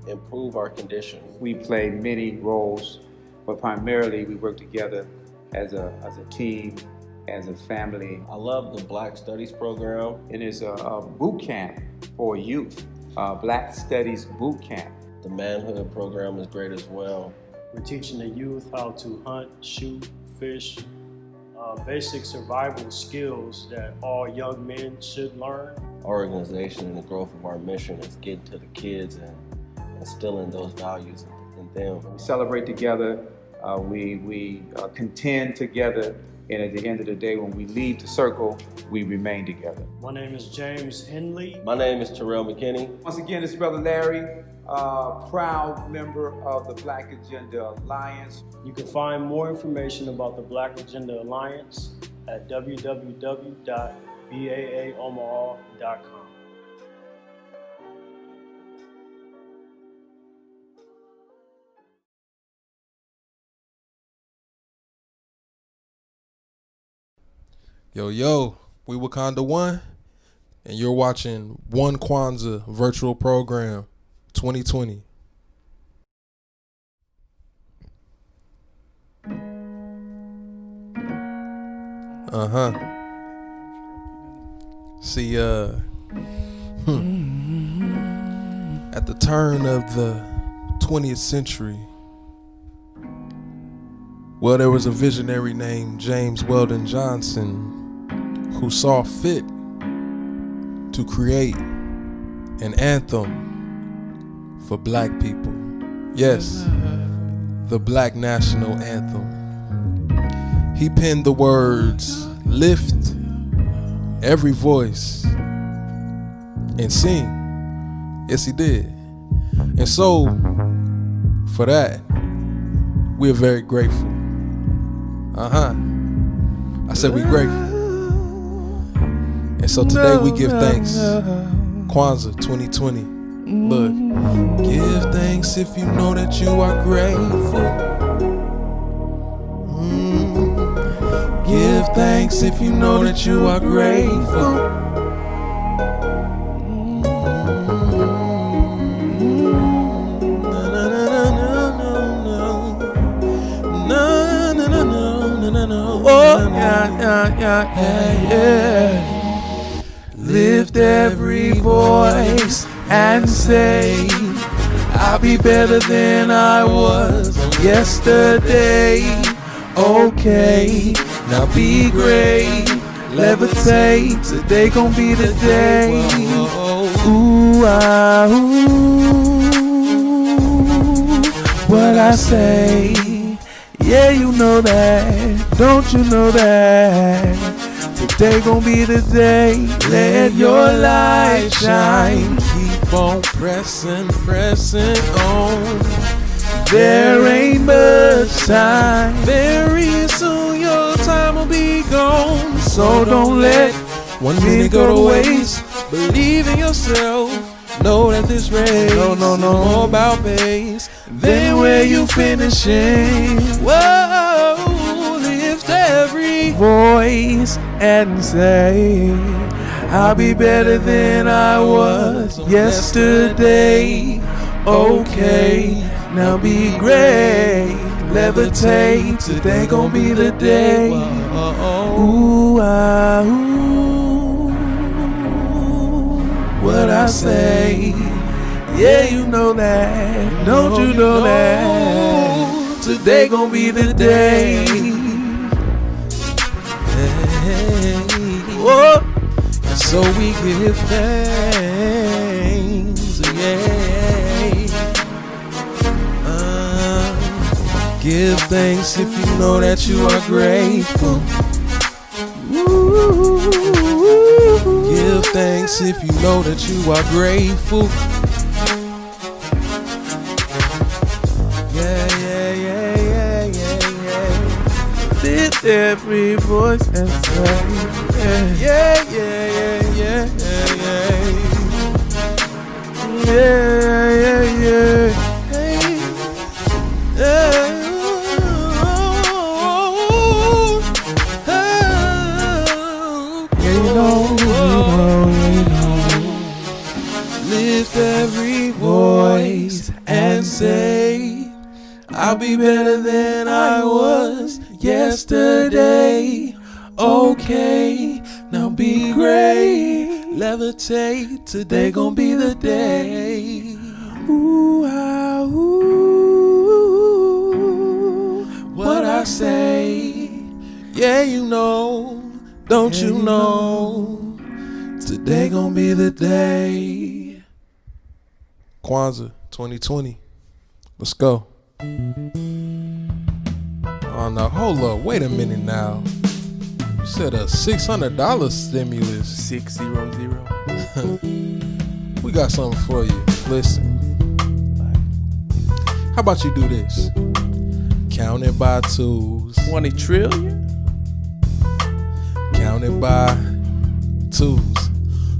improve our condition. We play many roles, but primarily we work together as a team, as a family. I love the Black Studies program. It is a boot camp for youth, Black Studies boot camp. The manhood program is great as well. We're teaching the youth how to hunt, shoot, fish, basic survival skills that all young men should learn. Our organization and the growth of our mission is getting to the kids and instilling those values in them. We celebrate together, we contend together, and at the end of the day, when we leave the circle, we remain together. My name is James Henley. My name is Terrell McKinney. Once again, it's Brother Larry, proud member of the Black Agenda Alliance. You can find more information about the Black Agenda Alliance at www.baaomaha.com. Yo, we Wakanda One, and you're watching One Kwanzaa Virtual Program 2020. See, at the turn of the 20th century, well, there was a visionary named James Weldon Johnson who saw fit to create an anthem for Black people. Yes, the Black National Anthem. He penned the words, "Lift every voice and sing." Yes, he did. And so, for that, we're very grateful. I said we're grateful. And so today we give thanks. Kwanzaa 2020. Look, give thanks if you know that you are grateful. Give thanks if you know that you are grateful. yeah. Lift every voice and say, I'll be better than I was yesterday. Okay, now be great. Levitate, today gon' be the day. Ooh, ah, ooh, what I say. Yeah, you know that, don't you know that? Today gon' be the day, let your light shine. Keep on pressing on. There ain't much time. Very soon your time will be gone. So don't let 1 minute go to waste. Believe in yourself. Know that this race is more about pace than where you finishing. Whoa, lift every voice and say, I'll be better than I was yesterday. Okay, now be great. Levitate, today gon' be the day. Ooh, ah, ooh, what I say. Yeah, you know that, don't you know that? Today gon' be the day. Oh, and so we give thanks, yeah. Give thanks if you know that you are grateful. Give thanks if you know that you are grateful. Lift every voice and say, yeah. Lift every voice and say, I'll be better than I was yesterday. Okay, now be great. Levitate, today gon' be the day. Ooh, ah, ooh, what I say. Yeah, you know, don't you know? Today gon' be the day. Kwanzaa 2020. Let's go. Oh no, hold up, wait a minute now. You said a $600 stimulus. 600. We got something for you. Listen. How about you do this? Count it by twos. 20 trillion? Count it by twos.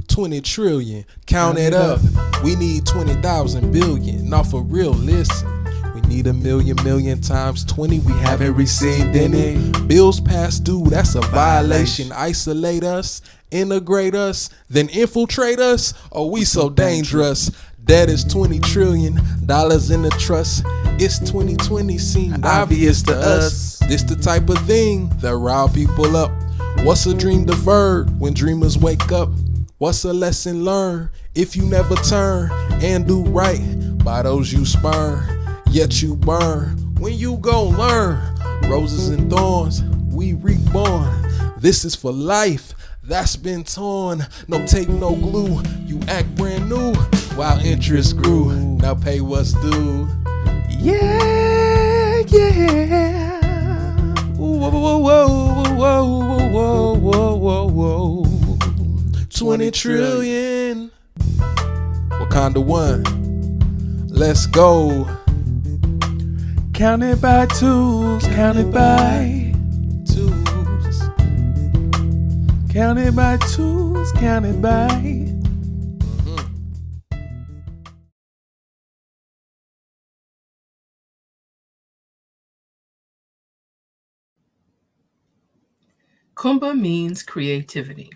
20 trillion. Count it up. We need 20,000 billion. Now for real, listen. We need a million times 20. We haven't received any. Bills past due, that's a violation. Isolate us, integrate us, then infiltrate us. Oh, we so dangerous. Debt is $20 trillion in the trust. It's 2020, seemed obvious to us. This the type of thing that rile people up. What's a dream deferred when dreamers wake up? What's a lesson learned if you never turn and do right by those you spurn? Yet you burn when you gon' learn. Roses and thorns, we reborn. This is for life that's been torn. No tape, no glue. You act brand new while interest grew. Now pay what's due. Yeah. Whoa. 20 trillion. Wakanda 1. Let's go. Count it by twos. Count it by twos. Count it by twos. Count it by. Kumba means creativity.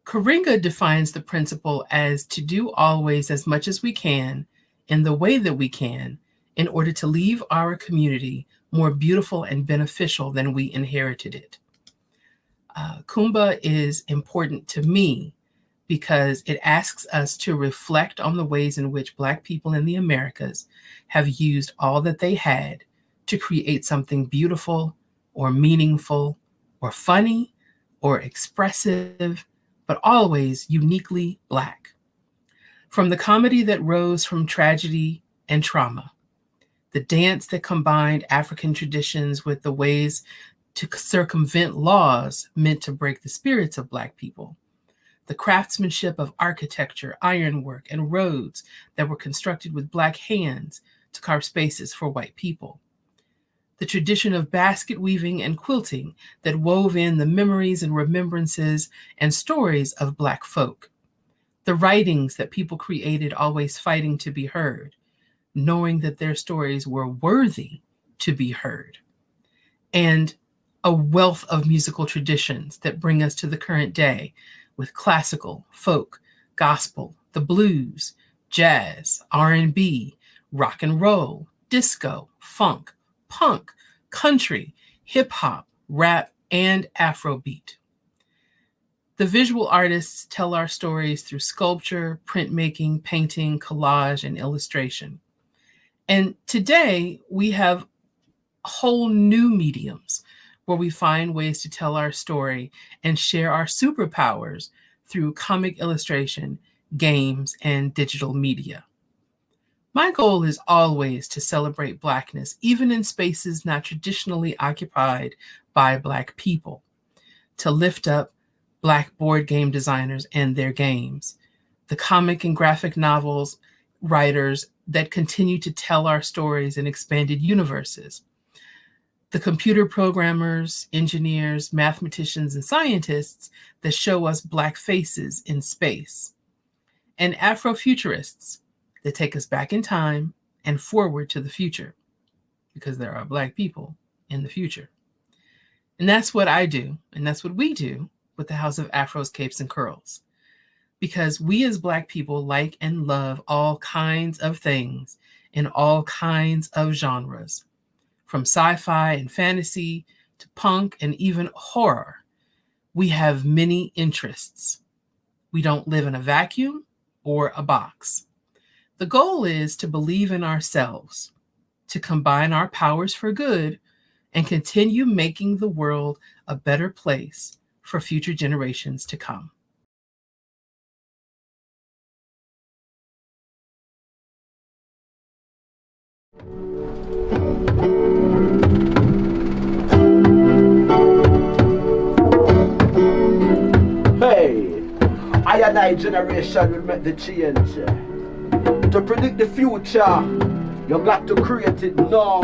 Karinga defines the principle as to do always as much as we can in the way that we can in order to leave our community more beautiful and beneficial than we inherited it. Kumba is important to me because it asks us to reflect on the ways in which Black people in the Americas have used all that they had to create something beautiful or meaningful or funny or expressive, but always uniquely Black. From the comedy that rose from tragedy and trauma, the dance that combined African traditions with the ways to circumvent laws meant to break the spirits of Black people, the craftsmanship of architecture, ironwork, and roads that were constructed with Black hands to carve spaces for white people, the tradition of basket weaving and quilting that wove in the memories and remembrances and stories of Black folk, the writings that people created always fighting to be heard, knowing that their stories were worthy to be heard, and a wealth of musical traditions that bring us to the current day with classical, folk, gospel, the blues, jazz, R&B, rock and roll, disco, funk, punk, country, hip hop, rap, and Afrobeat. The visual artists tell our stories through sculpture, printmaking, painting, collage, and illustration. And today we have whole new mediums where we find ways to tell our story and share our superpowers through comic illustration, games, and digital media. My goal is always to celebrate Blackness, even in spaces not traditionally occupied by Black people, to lift up Black board game designers and their games, the comic and graphic novels writers that continue to tell our stories in expanded universes, the computer programmers, engineers, mathematicians, and scientists that show us Black faces in space, and Afrofuturists that take us back in time and forward to the future, because there are Black people in the future. And that's what I do, and that's what we do with the House of Afros, Capes, and Curls, because we as Black people like and love all kinds of things in all kinds of genres, from sci-fi and fantasy to punk and even horror. We have many interests. We don't live in a vacuum or a box. The goal is to believe in ourselves, to combine our powers for good, and continue making the world a better place for future generations to come. Hey, I and I generation will make the change. To predict the future, you got to create it now.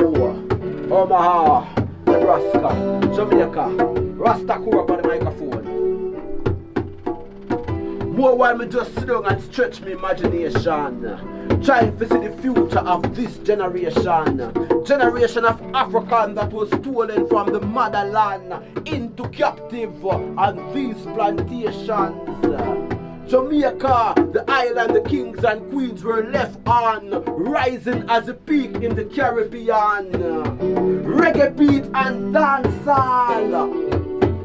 Omaha, Nebraska, Jamaica, Rasta Kura on the microphone. More while me just sit down and stretch my imagination, trying to see the future of this generation. Generation of African that was stolen from the motherland into captive on these plantations. Jamaica, the island, the kings and queens were left on, rising as a peak in the Caribbean. Reggae beat and dancehall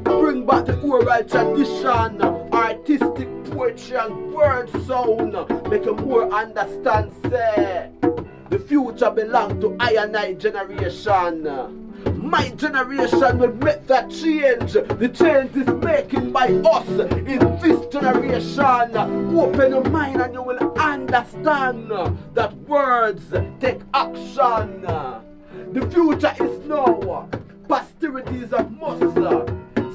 bring back the oral tradition, artistic poetry and word sound, make you more understand, say, the future belongs to I and I generation. My generation will make that change. The change is making by us in this generation. Open your mind and you will understand that words take action. The future is now. Posterity is a must.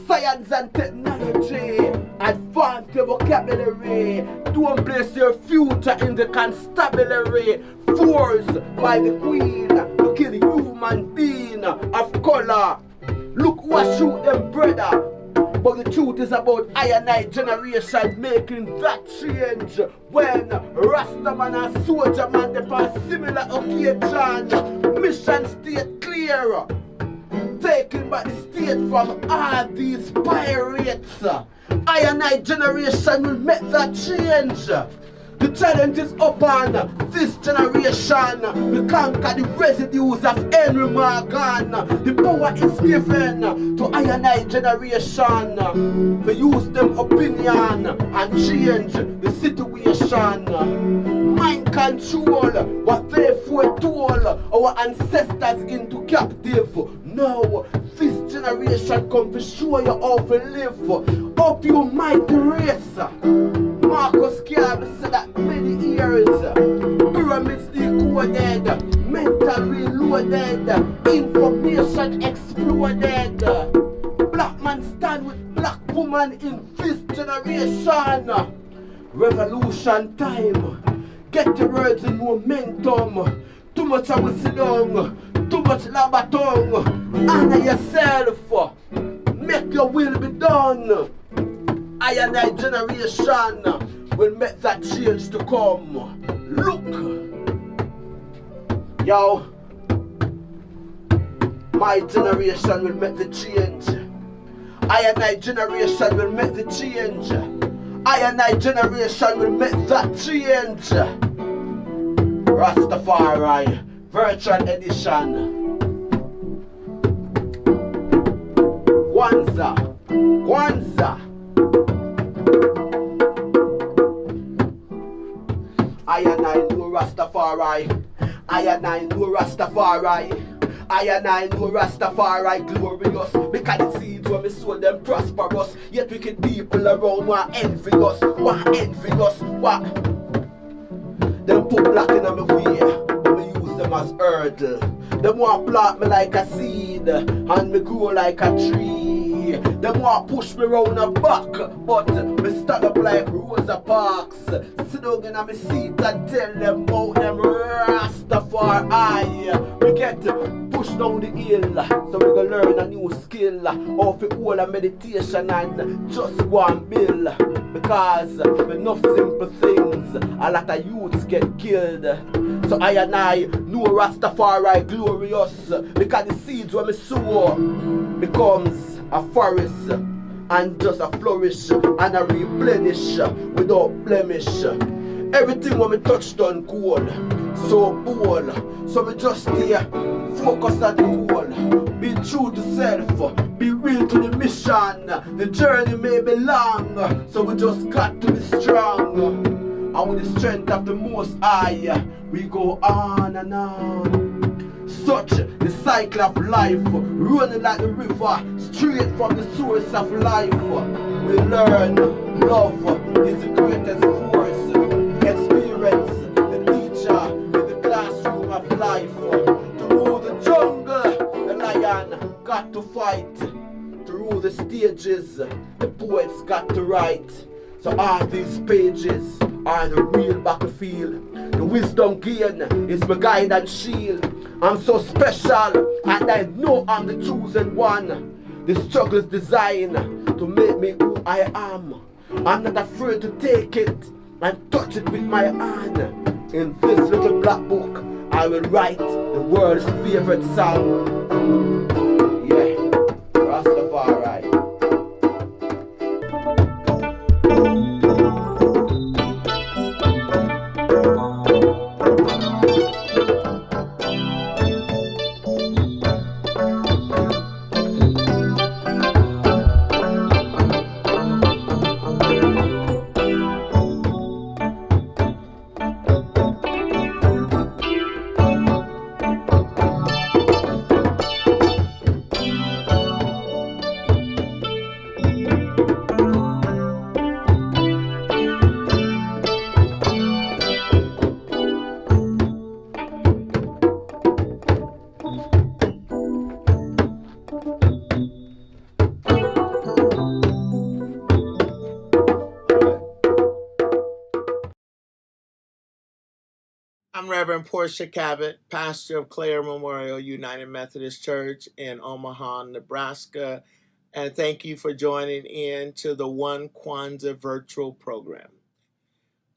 Science and technology, advance your vocabulary. Don't place your future in the constabulary, forced by the queen to kill human being of color. Look what shoot them, brother. But the truth is about I and I generation making that change. When Rastaman and Soldier Man depend similar occasion, mission state clear, taken by the state from all these pirates. I and I generation will make that change. The challenge is upon this generation. We conquer the residues of Henry Morgan. The power is given to I generation. We use them opinion and change the situation. Mind control what they foretold our ancestors into captive. Now this generation come to show you how to live. Up you might race. Marcus Garvey said that many years. Pyramids decoded, mental reloaded, information exploded. Black man stand with black woman in this generation. Revolution time. Get your words in momentum. Too much I will sit down. Too much labatong. Honor yourself. Make your will be done. I and I generation will make that change to come. Look. Yo. My generation will make the change. I and I generation will make the change. I and I generation will make that change. Rastafari, virtual edition. Kwanzaa, Kwanzaa. I and I know Rastafari. I and I know Rastafari. I and I know Rastafari glorious. Because the seeds when we sow them prosperous. Yet wicked people around want envy us. Want envy us. What? Them put black in my way. Me use them as hurdle. Them want plant me like a seed. And me grow like a tree. Them want push me round the back. But me stand up like Rosa Parks. Sit down in my seat and tell them about them Rastafari. We get pushed down the hill. So we gonna learn a new skill. Of it all a meditation and just go and build. Because enough simple things, a lot of youths get killed. So I and I know Rastafari glorious. Because the seeds when me sow becomes a forest and just a flourish and a replenish without blemish. Everything when me touch done cool, so bold. So me just stay focused at the goal. Be true to self, be real to the mission. The journey may be long, so we just got to be strong. And with the strength of the Most High, we go on and on. Such the cycle of life, running like the river, straight from the source of life. We learn love is the greatest force. Experience the teacher in the classroom of life. To rule the jungle, the lion got to fight. To rule the stages, the poets got to write. So all these pages are the real battlefield. The wisdom gain is my guide and shield. I'm so special and I know I'm the chosen one. The struggle is designed to make me who I am. I'm not afraid to take it and touch it with my hand. In this little black book, I will write the world's favorite song. Yeah, Rastafari. I'm Reverend Portia Cabot, pastor of Clare Memorial United Methodist Church in Omaha, Nebraska, and thank you for joining in to the One Kwanzaa virtual program.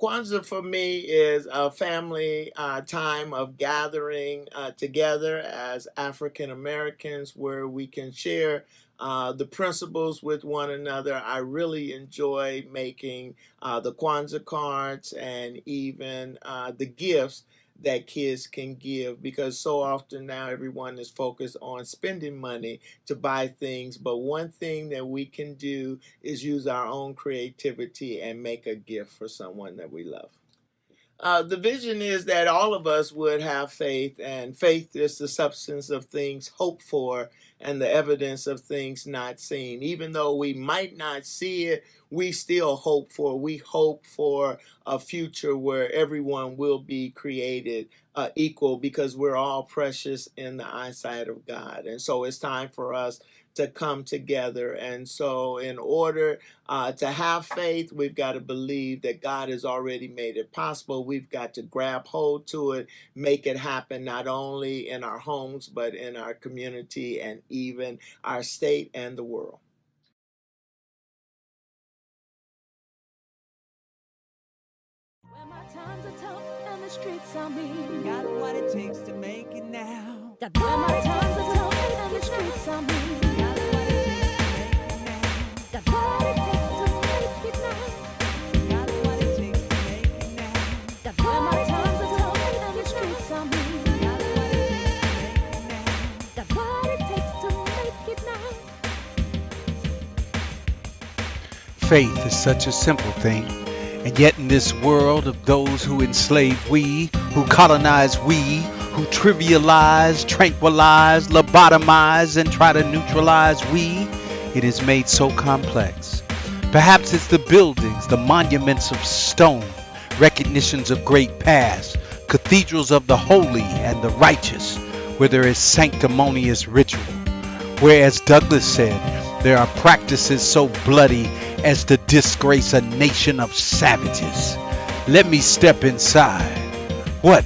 Kwanzaa for me is a family time of gathering together as African Americans where we can share the principles with one another. I really enjoy making the Kwanzaa cards and even the gifts that kids can give, because so often now everyone is focused on spending money to buy things. But one thing that we can do is use our own creativity and make a gift for someone that we love. The vision is that all of us would have faith, and faith is the substance of things hoped for and the evidence of things not seen. Even though we might not see it, we still hope for. We hope for a future where everyone will be created equal, because we're all precious in the eyesight of God. And so it's time for us to come together. And so in order to have faith, we've got to believe that God has already made it possible. We've got to grab hold to it, make it happen, not only in our homes, but in our community and even our state and the world. Times are tough and the streets are mean. Got what it takes to make it now. Got when my times are tough and the streets are mean. Got what it takes to make it now. Got what it takes to make it now. Got what it takes to make it now. Got when my times are tough and the streets are mean. Got what it takes to make it now. Got what it takes to make it now. Faith is such a simple thing. And yet in this world of those who enslave we, who colonize we, who trivialize, tranquilize, lobotomize, and try to neutralize we, it is made so complex. Perhaps it's the buildings, the monuments of stone, recognitions of great past, cathedrals of the holy and the righteous, where there is sanctimonious ritual. Where, as Douglas said, there are practices so bloody as to disgrace a nation of savages. Let me step inside. What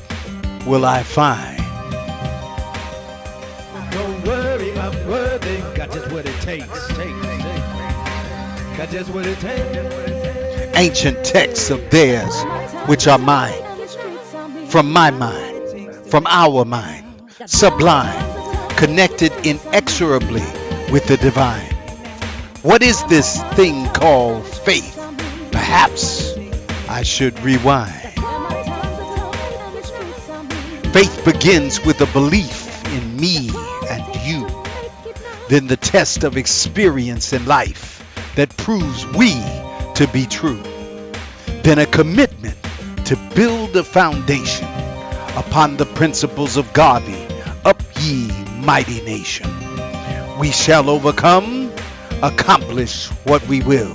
will I find? Don't worry, I'm worthy. Got just what it takes. Got just what it takes. Ancient texts of theirs, which are mine, from my mind, from our mind, sublime, connected inexorably with the divine. What is this thing called faith? Perhaps I should rewind. Faith begins with a belief in me and you. Then the test of experience in life that proves we to be true. Then a commitment to build a foundation upon the principles of Garvey. Up ye mighty nation. We shall overcome, accomplish what we will.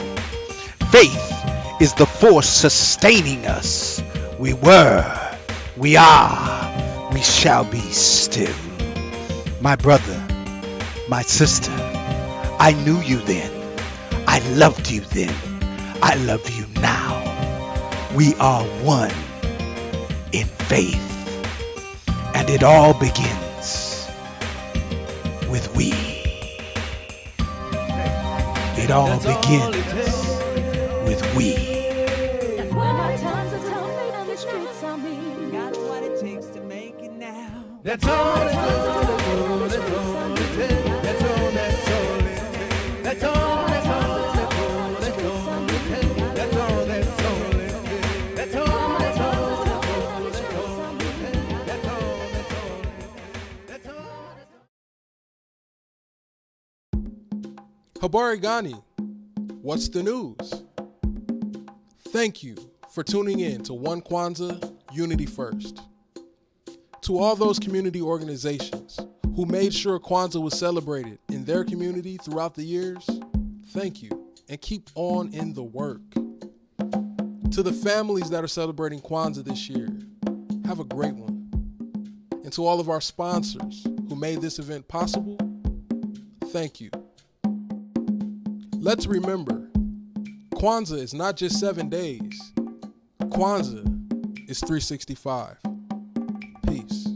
Faith is the force sustaining us. We were, we are, we shall be still. My brother, my sister, I knew you then. I loved you then. I love you now. We are one in faith. And it all begins with we. It all begins with we. When my times are tough and the streets are mean. Got what it takes to make it now. That's all, that's all, that's all, that's all it takes. That's all, that's all it takes. That's all, that's all, that's all, that's all it takes. That's all, that's all it takes. That's all, that's all, that's all, that's all it takes. That's all, that's all it takes. That's all. Habari Gani, what's the news? Thank you for tuning in to One Kwanzaa, Unity First. To all those community organizations who made sure Kwanzaa was celebrated in their community throughout the years, thank you and keep on in the work. To the families that are celebrating Kwanzaa this year, have a great one. And to all of our sponsors who made this event possible, thank you. Let's remember, Kwanzaa is not just 7 days. Kwanzaa is 365. Peace.